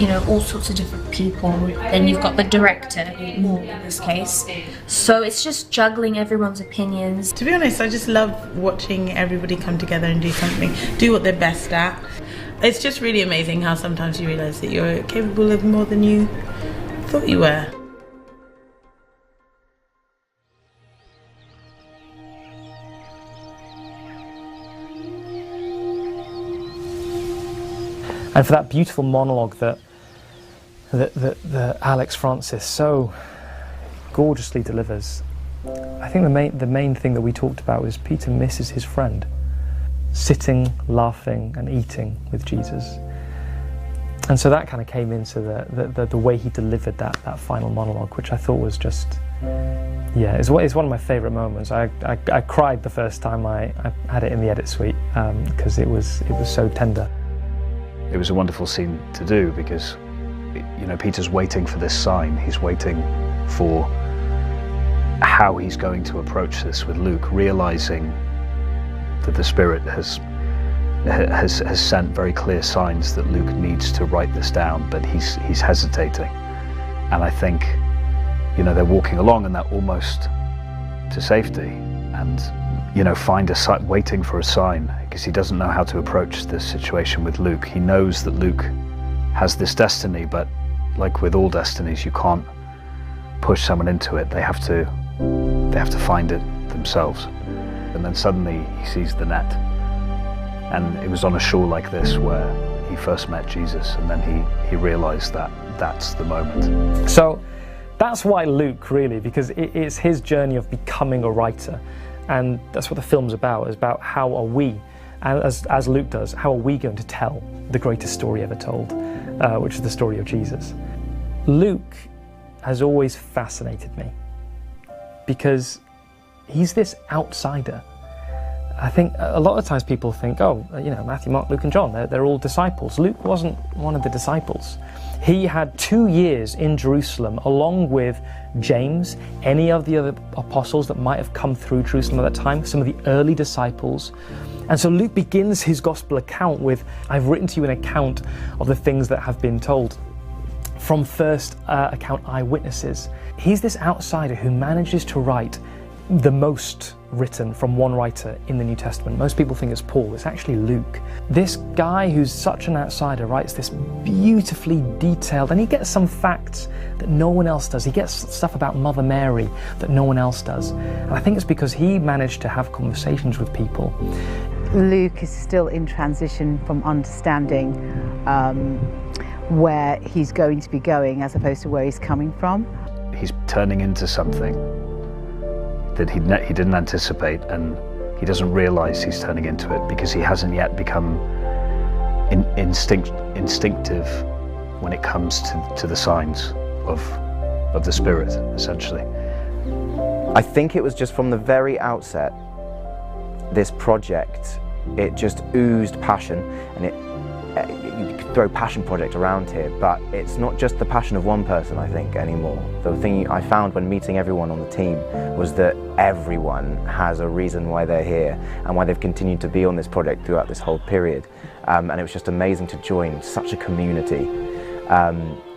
you know, all sorts of different people. Then you've got the director, more in this case. So it's just juggling everyone's opinions. To be honest, I just love watching everybody come together and do something, do what they're best at. It's just really amazing how sometimes you realise that you're capable of more than you thought you were. And for that beautiful monologue that Alex Francis so gorgeously delivers, I think the main thing that we talked about was Peter misses his friend, sitting, laughing and eating with Jesus. And so that kind of came into the way he delivered that final monologue, which I thought was just, yeah, it's one of my favourite moments. I cried the first time I had it in the edit suite because it was so tender. It was a wonderful scene to do because, you know, Peter's waiting for this sign. He's waiting for how he's going to approach this with Luke, realizing that the Spirit has sent very clear signs that Luke needs to write this down, but he's hesitating. And I think, you know, they're walking along and they're almost to safety, and, you know, find a sign, waiting for a sign, because he doesn't know how to approach this situation with Luke. He knows that Luke has this destiny, but like with all destinies, you can't push someone into it. They have to find it themselves. And then suddenly he sees the net, and it was on a shore like this where he first met Jesus, and then he realized that that's the moment. So that's why Luke, really, because it's his journey of becoming a writer. And that's what the film's about. It's about how are we, as Luke does, how are we going to tell the greatest story ever told, which is the story of Jesus. Luke has always fascinated me because he's this outsider. I think a lot of times people think, oh, you know, Matthew, Mark, Luke and John, they're all disciples. Luke wasn't one of the disciples. He had 2 years in Jerusalem along with James, any of the other apostles that might have come through Jerusalem at that time, some of the early disciples. And so Luke begins his gospel account with, I've written to you an account of the things that have been told. From first account eyewitnesses. He's this outsider who manages to write the most written from one writer in the New Testament. Most people think it's Paul, it's actually Luke. This guy who's such an outsider writes this beautifully detailed, and he gets some facts that no one else does. He gets stuff about Mother Mary that no one else does. And I think it's because he managed to have conversations with people. Luke is still in transition from understanding where he's going to be going as opposed to where he's coming from. He's turning into something that he didn't anticipate, and he doesn't realize he's turning into it because he hasn't yet become instinctive when it comes to the signs of the Spirit, essentially. I think it was just from the very outset, this project, it just oozed passion, and you could throw passion project around here, but it's not just the passion of one person, I think, anymore. The thing I found when meeting everyone on the team was that everyone has a reason why they're here and why they've continued to be on this project throughout this whole period. And it was just amazing to join such a community.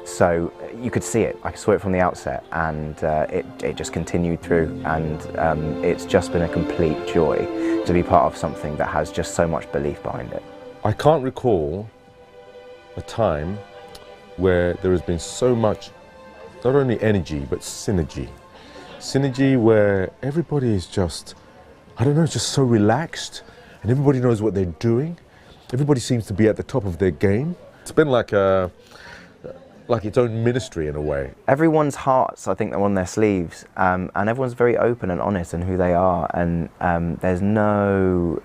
So you could see it, I saw it from the outset, and it just continued through, and it's just been a complete joy to be part of something that has just so much belief behind it. I can't recall a time where there has been so much, not only energy, but synergy. Synergy where everybody is just, I don't know, just so relaxed, and everybody knows what they're doing. Everybody seems to be at the top of their game. It's been like its own ministry in a way. Everyone's hearts, I think, are on their sleeves, and everyone's very open and honest in who they are, and there's no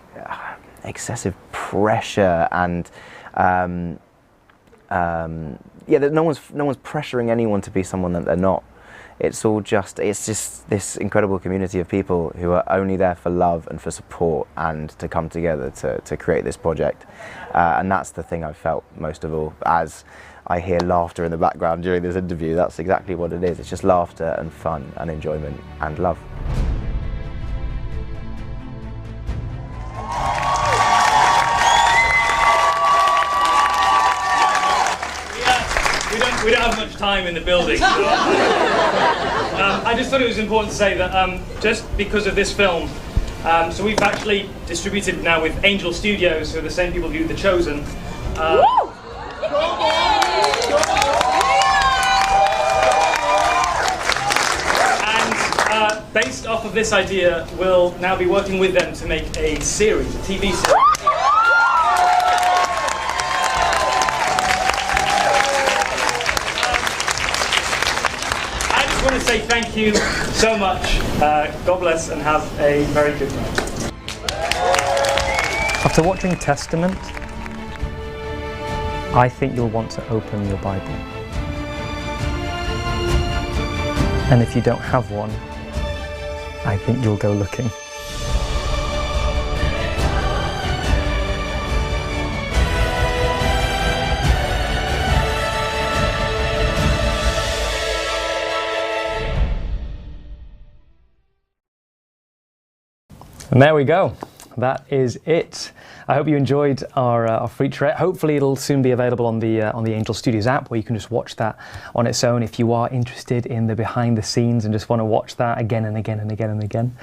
excessive pressure, and no one's pressuring anyone to be someone that they're not. It's just this incredible community of people who are only there for love and for support and to come together to create this project, and that's the thing I've felt most of all as I hear laughter in the background during this interview. That's exactly what it is. It's just laughter and fun and enjoyment and love. We don't have much time in the building. I just thought it was important to say that just because of this film, so we've actually distributed now with Angel Studios, who are the same people who do The Chosen. And based off of this idea, we'll now be working with them to make a series, a TV series. I want to say thank you so much. God bless and have a very good night. After watching Testament, I think you'll want to open your Bible. And if you don't have one, I think you'll go looking. And there we go. That is it. I hope you enjoyed our featurette. Hopefully it'll soon be available on the Angel Studios app, where you can just watch that on its own if you are interested in the behind the scenes and just want to watch that again and again and again and again.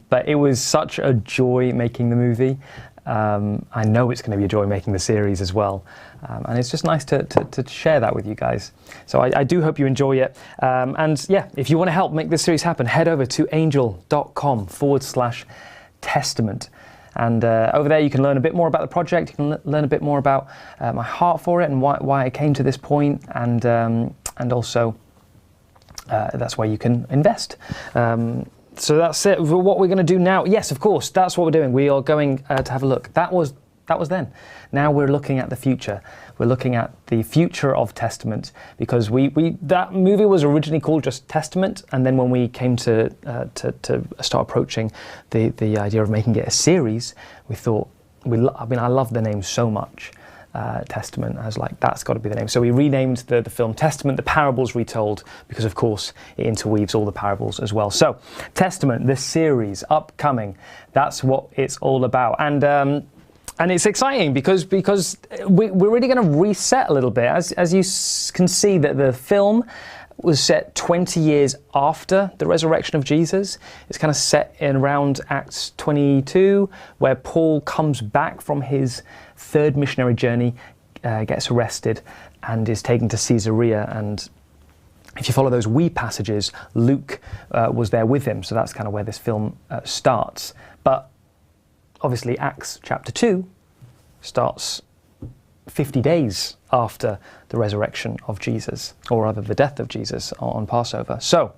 But it was such a joy making the movie. I know it's going to be a joy making the series as well. And it's just nice to share that with you guys. So I do hope you enjoy it. And yeah, if you want to help make this series happen, head over to angel.com/testament. And over there you can learn a bit more about the project. You can learn a bit more about my heart for it and why I came to this point. And also that's where you can invest. So that's it. What we're going to do now, yes, of course, that's what we're doing. We are going to have a look. That was then. Now we're looking at the future. We're looking at the future of Testament, because that movie was originally called just Testament, and then when we came to start approaching the idea of making it a series, we thought, I love the name so much. Testament. I was like, that's got to be the name. So we renamed the film Testament, the parables retold, because of course it interweaves all the parables as well. So Testament, the series upcoming, that's what it's all about. And it's exciting because we're really going to reset a little bit. As you can see, that the film was set 20 years after the resurrection of Jesus. It's kind of set in around Acts 22, where Paul comes back from his third missionary journey, gets arrested, and is taken to Caesarea. And if you follow those wee passages, Luke was there with him. So that's kind of where this film starts. But obviously Acts chapter 2 starts 50 days after the resurrection of Jesus, or rather the death of Jesus on Passover. So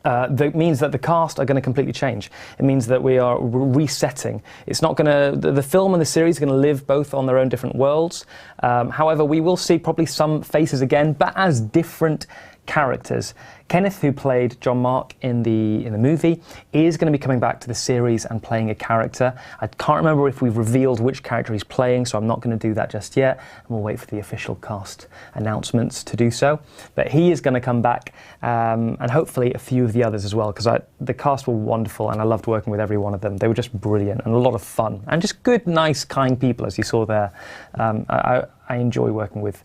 that means that the cast are going to completely change. It means that we are resetting. It's not going to, the film and the series are going to live both on their own different worlds. However, we will see probably some faces again, but as different characters. Kenneth, who played John Mark in the movie, is going to be coming back to the series and playing a character. I can't remember if we've revealed which character he's playing, so I'm not going to do that just yet. And we'll wait for the official cast announcements to do so. But he is going to come back, and hopefully a few of the others as well, because the cast were wonderful and I loved working with every one of them. They were just brilliant and a lot of fun and just good, nice, kind people, as you saw there. I enjoy working with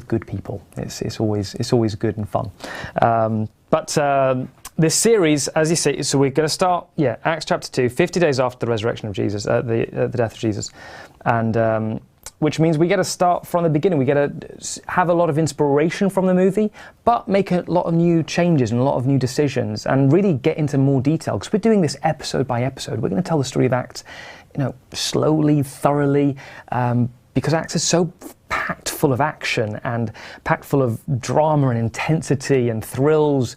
good people. It's always good and fun. But this series, as you say, so we're going to start, Acts chapter 2, 50 days after the resurrection of Jesus, the death of Jesus, and which means we get to start from the beginning. We get to have a lot of inspiration from the movie, but make a lot of new changes and a lot of new decisions, and really get into more detail, because we're doing this episode by episode. We're going to tell the story of Acts, slowly, thoroughly, because Acts is so packed full of action and packed full of drama and intensity and thrills.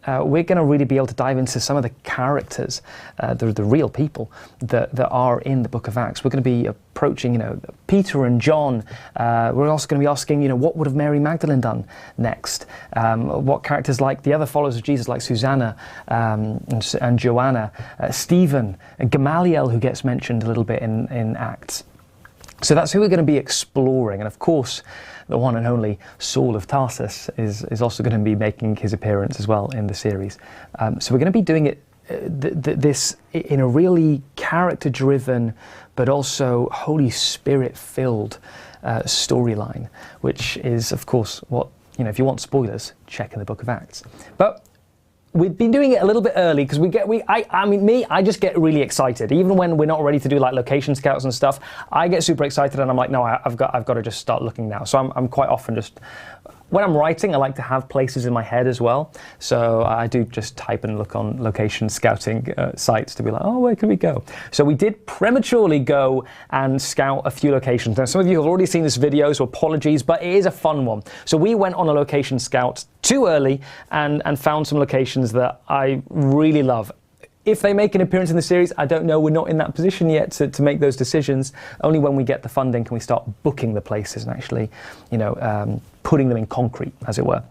We're going to really be able to dive into some of the characters, the real people that are in the book of Acts. We're going to be approaching, Peter and John. We're also going to be asking, what would have Mary Magdalene done next? What characters like the other followers of Jesus, like Susanna and Joanna, Stephen, and Gamaliel, who gets mentioned a little bit in Acts. So that's who we're going to be exploring, and of course the one and only Saul of Tarsus is also going to be making his appearance as well in the series. So we're going to be doing it this in a really character-driven but also Holy Spirit-filled storyline, which is of course what, if you want spoilers, check in the Book of Acts. But we've been doing it a little bit early because I just get really excited. Even when we're not ready to do like location scouts and stuff, I get super excited and I'm like, no, I've got to just start looking now. So I'm quite often just, when I'm writing, I like to have places in my head as well. So I do just type and look on location scouting sites to be like, oh, where can we go? So we did prematurely go and scout a few locations. Now, some of you have already seen this video, so apologies, but it is a fun one. So we went on a location scout too early and found some locations that I really love. If they make an appearance in the series, I don't know. We're not in that position yet to make those decisions. Only when we get the funding can we start booking the places and actually, putting them in concrete, as it were.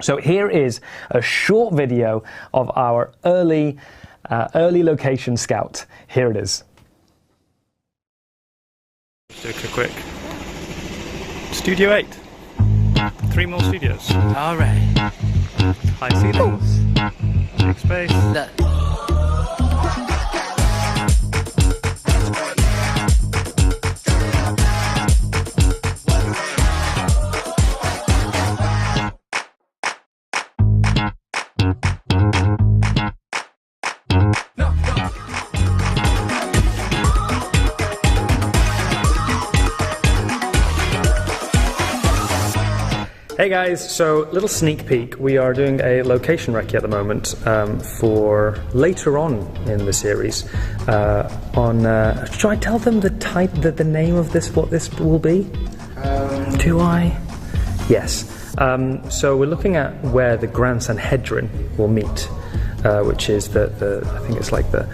So here is a short video of our early location scout. Here it is. Take a quick Studio 8. 3 more studios. All right. High ceilings. Big space. Look. Hey guys, so little sneak peek. We are doing a location recce at the moment for later on in the series. Should I tell them the name of this? What this will be? Do I? Yes. So we're looking at where the Grand Sanhedrin will meet, which is I think it's like the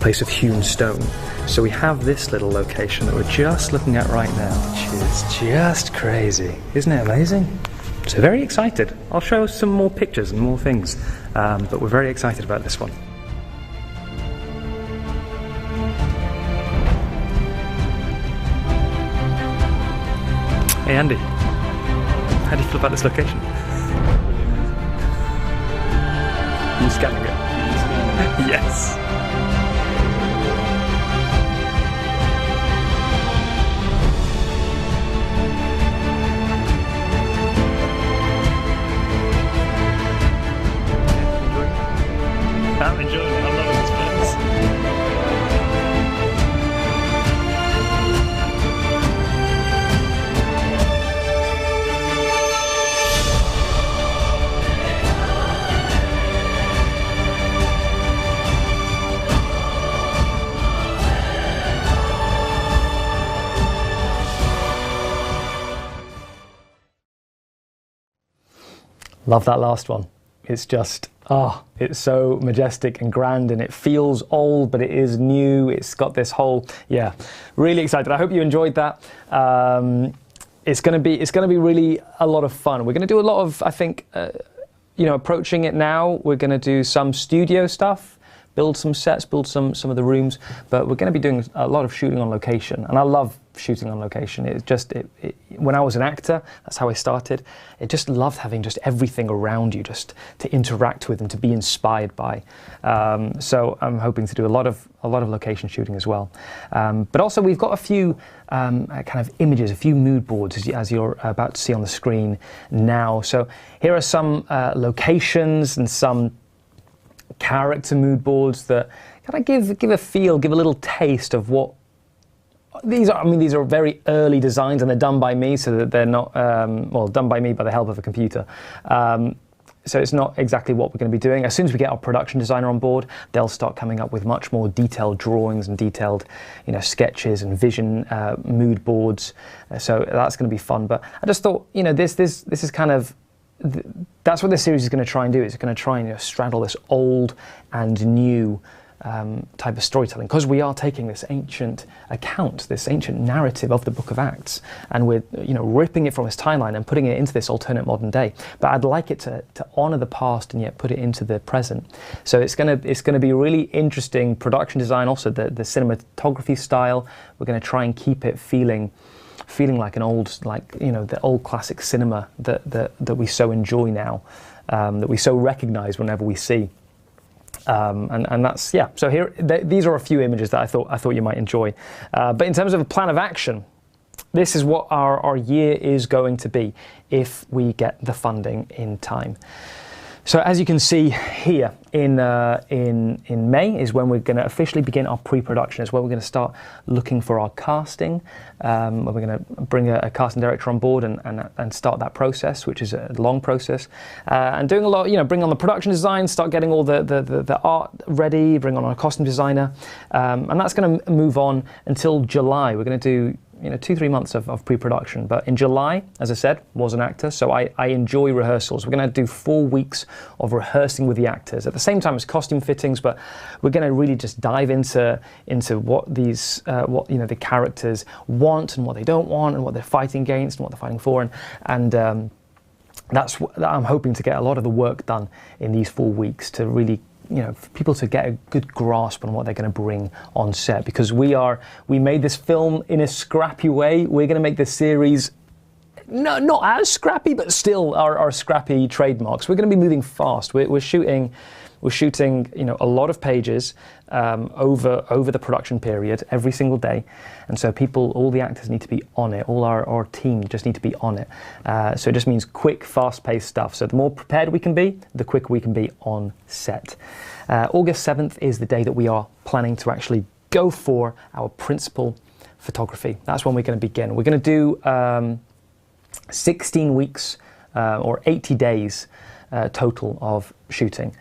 place of hewn stone. So we have this little location that we're just looking at right now, which is just crazy. Isn't it amazing? So very excited. I'll show some more pictures and more things, but we're very excited about this one. Hey Andy, how do you feel about this location? You scanning it? Yes. I'm enjoying it. I'm loving this place. Love that last one. It's just, it's so majestic and grand, and it feels old, but it is new. It's got this whole, really excited. I hope you enjoyed that. It's going to be really a lot of fun. We're going to do a lot of, I think, approaching it now. We're going to do some studio stuff, build some sets, build some of the rooms, but we're going to be doing a lot of shooting on location, and I love shooting on location. It's just, when I was an actor, that's how I started. I just loved having just everything around you, just to interact with and to be inspired by. So I'm hoping to do a lot of location shooting as well. But also we've got a few kind of images, a few mood boards as you're about to see on the screen now. So here are some locations and some character mood boards that kind of give a feel, give a little taste of what these are. I mean, these are very early designs, and they're done by me, so that they're not done by me by the help of a computer. So it's not exactly what we're going to be doing. As soon as we get our production designer on board, they'll start coming up with much more detailed drawings and detailed, sketches and vision mood boards. So that's going to be fun. But I just thought, this is kind of. That's what this series is going to try and do. It's going to try and straddle this old and new type of storytelling, because we are taking this ancient account, this ancient narrative of the Book of Acts, and we're ripping it from its timeline and putting it into this alternate modern day. But I'd like it to honour the past and yet put it into the present. So it's gonna be a really interesting production design. Also the cinematography style, we're going to try and keep it feeling like an old, the old classic cinema that we so enjoy now, that we so recognise whenever we see. And that's, yeah. So here, these are a few images that I thought you might enjoy. But in terms of a plan of action, this is what our year is going to be if we get the funding in time. So as you can see here, in May is when we're going to officially begin our pre-production. It's where we're going to start looking for our casting. Where we're going to bring a casting director on board and start that process, which is a long process. And doing a lot, bring on the production design, start getting all the art ready, bring on our costume designer. And that's going to move on until July. We're going to do 2-3 months of pre-production. But in July, as I said, was an actor, so I enjoy rehearsals. We're going to do 4 weeks of rehearsing with the actors at the same time as costume fittings, but we're going to really just dive into what these the characters want and what they don't want and what they're fighting against and what they're fighting for, and that's what I'm hoping to get a lot of the work done in these 4 weeks to really for people to get a good grasp on what they're going to bring on set, because we made this film in a scrappy way. We're going to make this series not as scrappy, but still our scrappy trademarks. We're going to be moving fast. We're shooting a lot of pages over the production period every single day, and so all the actors need to be on it. All our team just need to be on it. So it just means quick, fast-paced stuff. So the more prepared we can be, the quicker we can be on set. August 7th is the day that we are planning to actually go for our principal photography. That's when we're going to begin. We're going to do 16 weeks or 80 days total of shooting.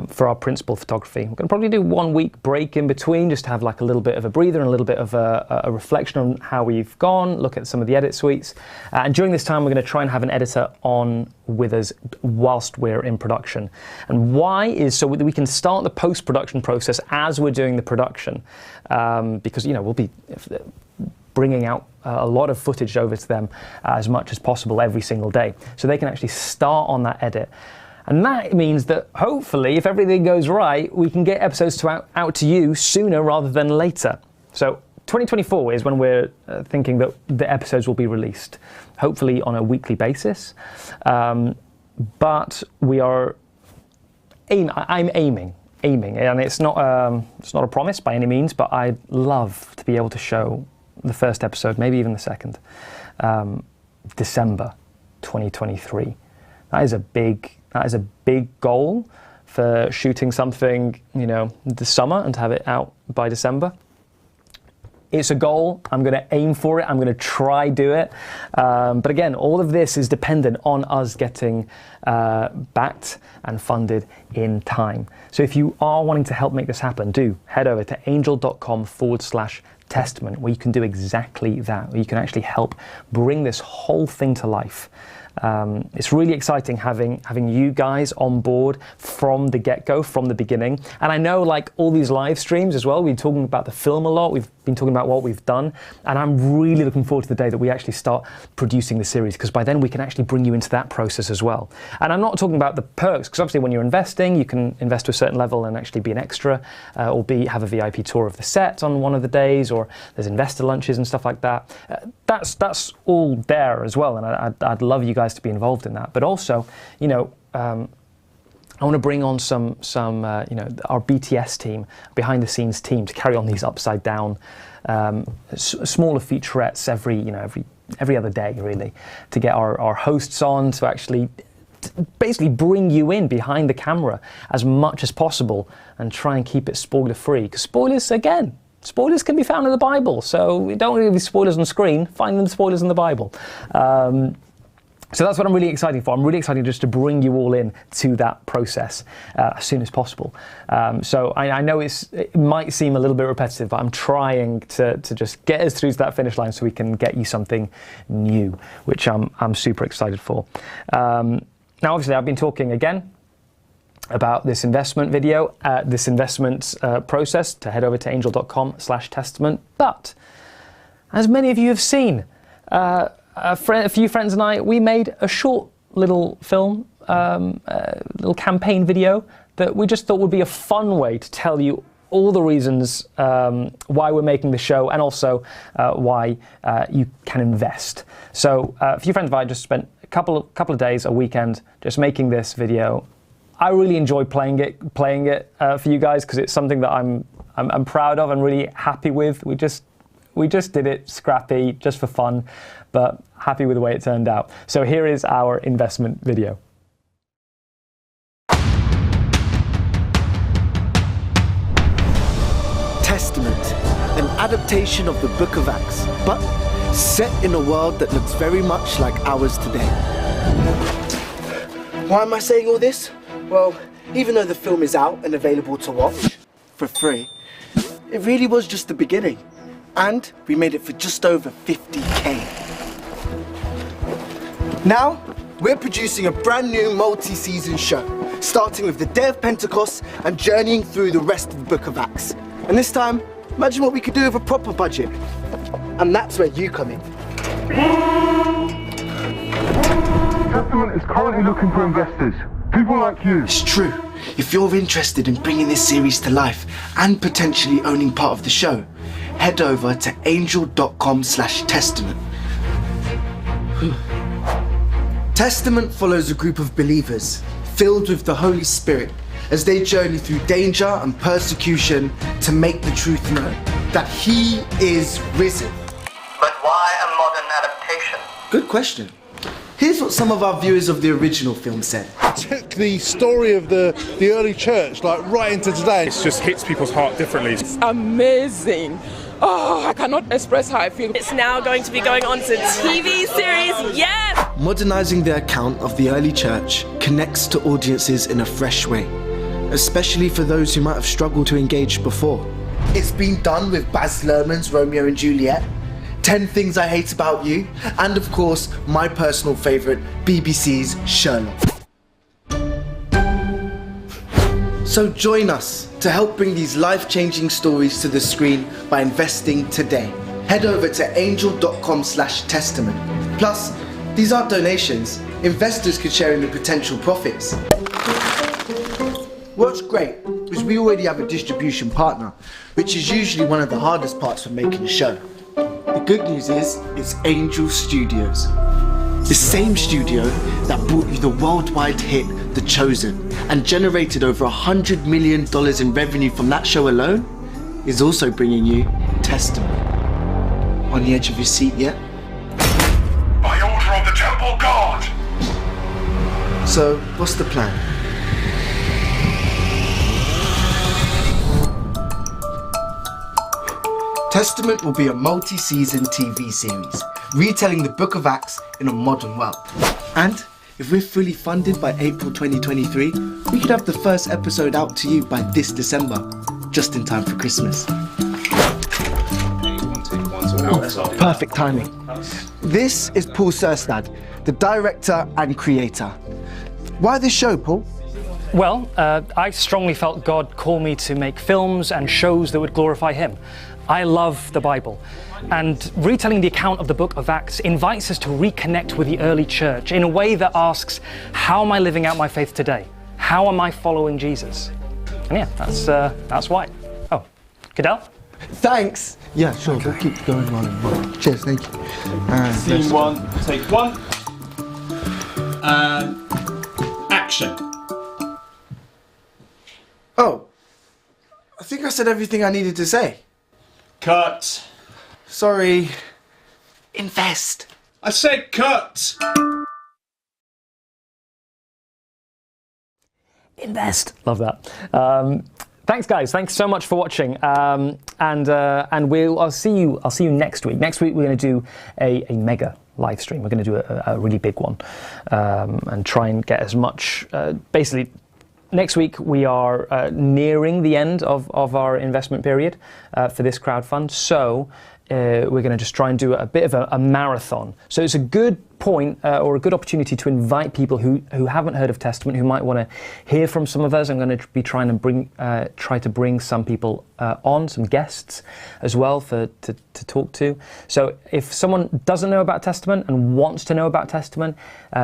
For our principal photography. We're going to probably do 1 week break in between, just to have like a little bit of a breather and a little bit of a reflection on how we've gone, look at some of the edit suites. And during this time, we're going to try and have an editor on with us whilst we're in production. And why is so we can start the post-production process as we're doing the production, because we'll be bringing out a lot of footage over to them as much as possible every single day, so they can actually start on that edit. And that means that hopefully, if everything goes right, we can get episodes out to you sooner rather than later. So 2024 is when we're thinking that the episodes will be released, hopefully on a weekly basis. But we are I'm aiming, and it's not a promise by any means, but I'd love to be able to show the first episode, maybe even the second, December 2023. That is a big goal for shooting something, this summer and to have it out by December. It's a goal. I'm going to aim for it. I'm going to try do it. But again, all of this is dependent on us getting backed and funded in time. So if you are wanting to help make this happen, do head over to angel.com/testament, where you can do exactly that, where you can actually help bring this whole thing to life. It's really exciting having you guys on board from the get-go, from the beginning. And I know, like all these live streams as well, we've been talking about the film a lot, we've been talking about what we've done, and I'm really looking forward to the day that we actually start producing the series, because by then we can actually bring you into that process as well. And I'm not talking about the perks, because obviously when you're investing, you can invest to a certain level and actually be an extra, or have a VIP tour of the set on one of the days, or there's investor lunches and stuff like that. That's all there as well, and I'd love you guys to be involved in that. But also, I want to bring on some our BTS team, behind the scenes team, to carry on these upside down smaller featurettes every other day, really, to get our hosts on to actually basically bring you in behind the camera as much as possible and try and keep it spoiler free, because spoilers can be found in the Bible, so we don't really have spoilers on screen, find them spoilers in the Bible. So that's what I'm really excited for. I'm really excited just to bring you all in to that process as soon as possible. So I know it might seem a little bit repetitive, but I'm trying to just get us through to that finish line so we can get you something new, which I'm super excited for. Now, obviously, I've been talking again about this investment video, this investment process, to head over to angel.com/testament. But as many of you have seen, a few friends and I, we made a short little film, little campaign video that we just thought would be a fun way to tell you all the reasons why we're making the show, and also why you can invest. So a few friends of mine just spent a couple of days, a weekend, just making this video. I really enjoy playing it for you guys, because it's something that I'm proud of and really happy with. We just did it scrappy, just for fun, but happy with the way it turned out. So here is our investment video. Testament, an adaptation of the Book of Acts, but set in a world that looks very much like ours today. Why am I saying all this? Well, even though the film is out and available to watch for free, it really was just the beginning. And we made it for just over 50k. Now, we're producing a brand new multi-season show, starting with the day of Pentecost and journeying through the rest of the Book of Acts. And this time, imagine what we could do with a proper budget. And that's where you come in. Testament is currently looking for investors. People like you. It's true. If you're interested in bringing this series to life and potentially owning part of the show, head over to angel.com/testament. Testament follows a group of believers filled with the Holy Spirit as they journey through danger and persecution to make the truth known, that He is risen. But why a modern adaptation? Good question. Here's what some of our viewers of the original film said. Took the story of the early church right into today. It just hits people's heart differently. It's amazing. Oh, I cannot express how I feel. It's now going to be going on to TV series, yes! Modernizing the account of the early church connects to audiences in a fresh way, especially for those who might have struggled to engage before. It's been done with Baz Luhrmann's Romeo and Juliet, 10 Things I Hate About You, and of course, my personal favourite, BBC's Sherlock. So join us to help bring these life-changing stories to the screen by investing today. Head over to angel.com/testament. Plus, these aren't donations. Investors could share in the potential profits. What's great is we already have a distribution partner, which is usually one of the hardest parts of making a show. The good news is, it's Angel Studios. The same studio that brought you the worldwide hit, The Chosen, and generated over $100 million in revenue from that show alone, is also bringing you Testament. On the edge of your seat yet? By order of the Temple Guard! So, what's the plan? Testament will be a multi-season TV series, retelling the Book of Acts in a modern world. And if we're fully funded by April 2023, we could have the first episode out to you by this December, just in time for Christmas. Perfect timing. This is Paul Syrstad, the director and creator. Why this show, Paul? Well, I strongly felt God called me to make films and shows that would glorify Him. I love the Bible, and retelling the account of the Book of Acts invites us to reconnect with the early church in a way that asks, how am I living out my faith today? How am I following Jesus? And yeah, that's why. Oh, Cadell? Thanks! Yeah, sure, we'll keep going on. Cheers, thank you. Scene one, take one. Action. Oh, I think I said everything I needed to say. Cut. Sorry. Invest. I said cut. Invest. Love that. Thanks, guys. Thanks so much for watching. And I'll see you next week. Next week we're going to do a mega live stream. We're going to do a really big one, and try and get as much. Basically, next week we are nearing the end of our investment period for this crowdfund. So we're going to just try and do a bit of a marathon. So it's a good point, or a good opportunity to invite people who haven't heard of Testament, who might want to hear from some of us. I'm going to be trying to try to bring some people on, some guests as well to talk to. So if someone doesn't know about Testament and wants to know about Testament,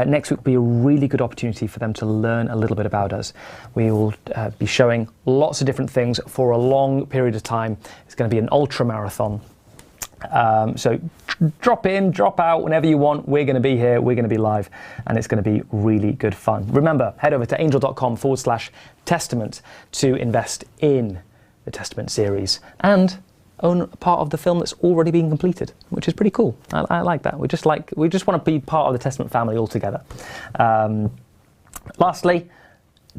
next week will be a really good opportunity for them to learn a little bit about us. We will be showing lots of different things for a long period of time. It's going to be an ultra marathon. So drop in, drop out whenever you want. We're going to be here, we're going to be live, and it's going to be really good fun. Remember, head over to angel.com/testament to invest in the Testament series and own a part of the film that's already been completed, which is pretty cool. I like that. We just want to be part of the Testament family altogether. Lastly,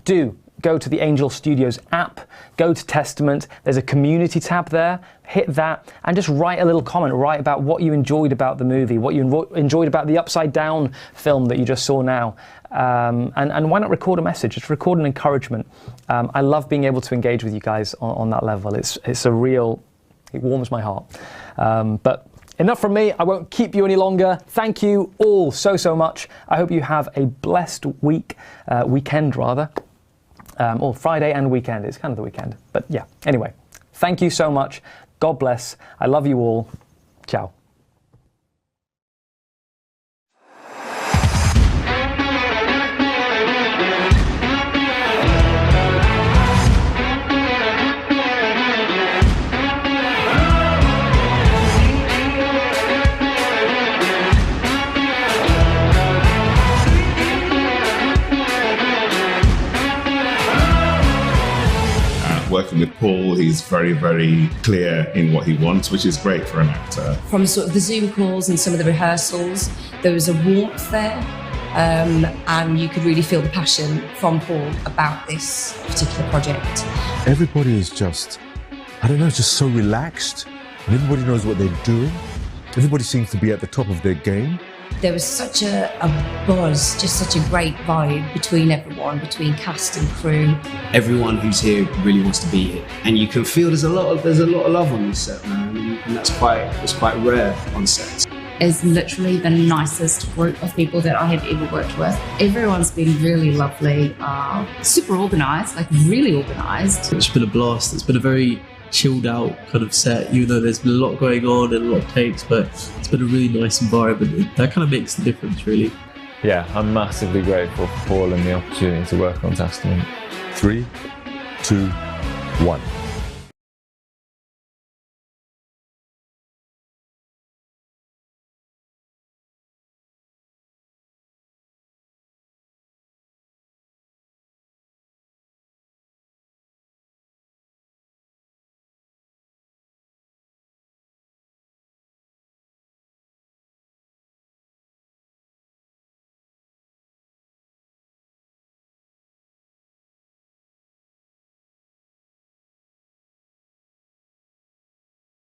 do go to the Angel Studios app, go to Testament, there's a community tab there, hit that, and just write a little comment, write about what you enjoyed about the movie, what you enjoyed about the Upside Down film that you just saw now, and why not record a message, just record an encouragement. I love being able to engage with you guys on that level. It's a real, it warms my heart. But enough from me, I won't keep you any longer. Thank you all so much. I hope you have a blessed weekend rather. Or Friday and weekend. It's kind of the weekend. But yeah, anyway, thank you so much. God bless. I love you all. Ciao. Working with Paul, he's very, very clear in what he wants, which is great for an actor. From sort of the Zoom calls and some of the rehearsals, there was a warmth there, and you could really feel the passion from Paul about this particular project. Everybody is just, I don't know, just so relaxed, and everybody knows what they're doing. Everybody seems to be at the top of their game. There was such a buzz, just such a great vibe between everyone, between cast and crew. Everyone who's here really wants to be here, and you can feel there's a lot of love on this set, man, and it's quite rare on sets. Is literally the nicest group of people that I have ever worked with. Everyone's been really lovely, super organised, like really organised. It's been a blast. It's been a very chilled out kind of set, even though there's been a lot going on and a lot of takes, but it's been a really nice environment. That kind of makes the difference, really. Yeah, I'm massively grateful for Paul and the opportunity to work on Testament. 3, 2, 1.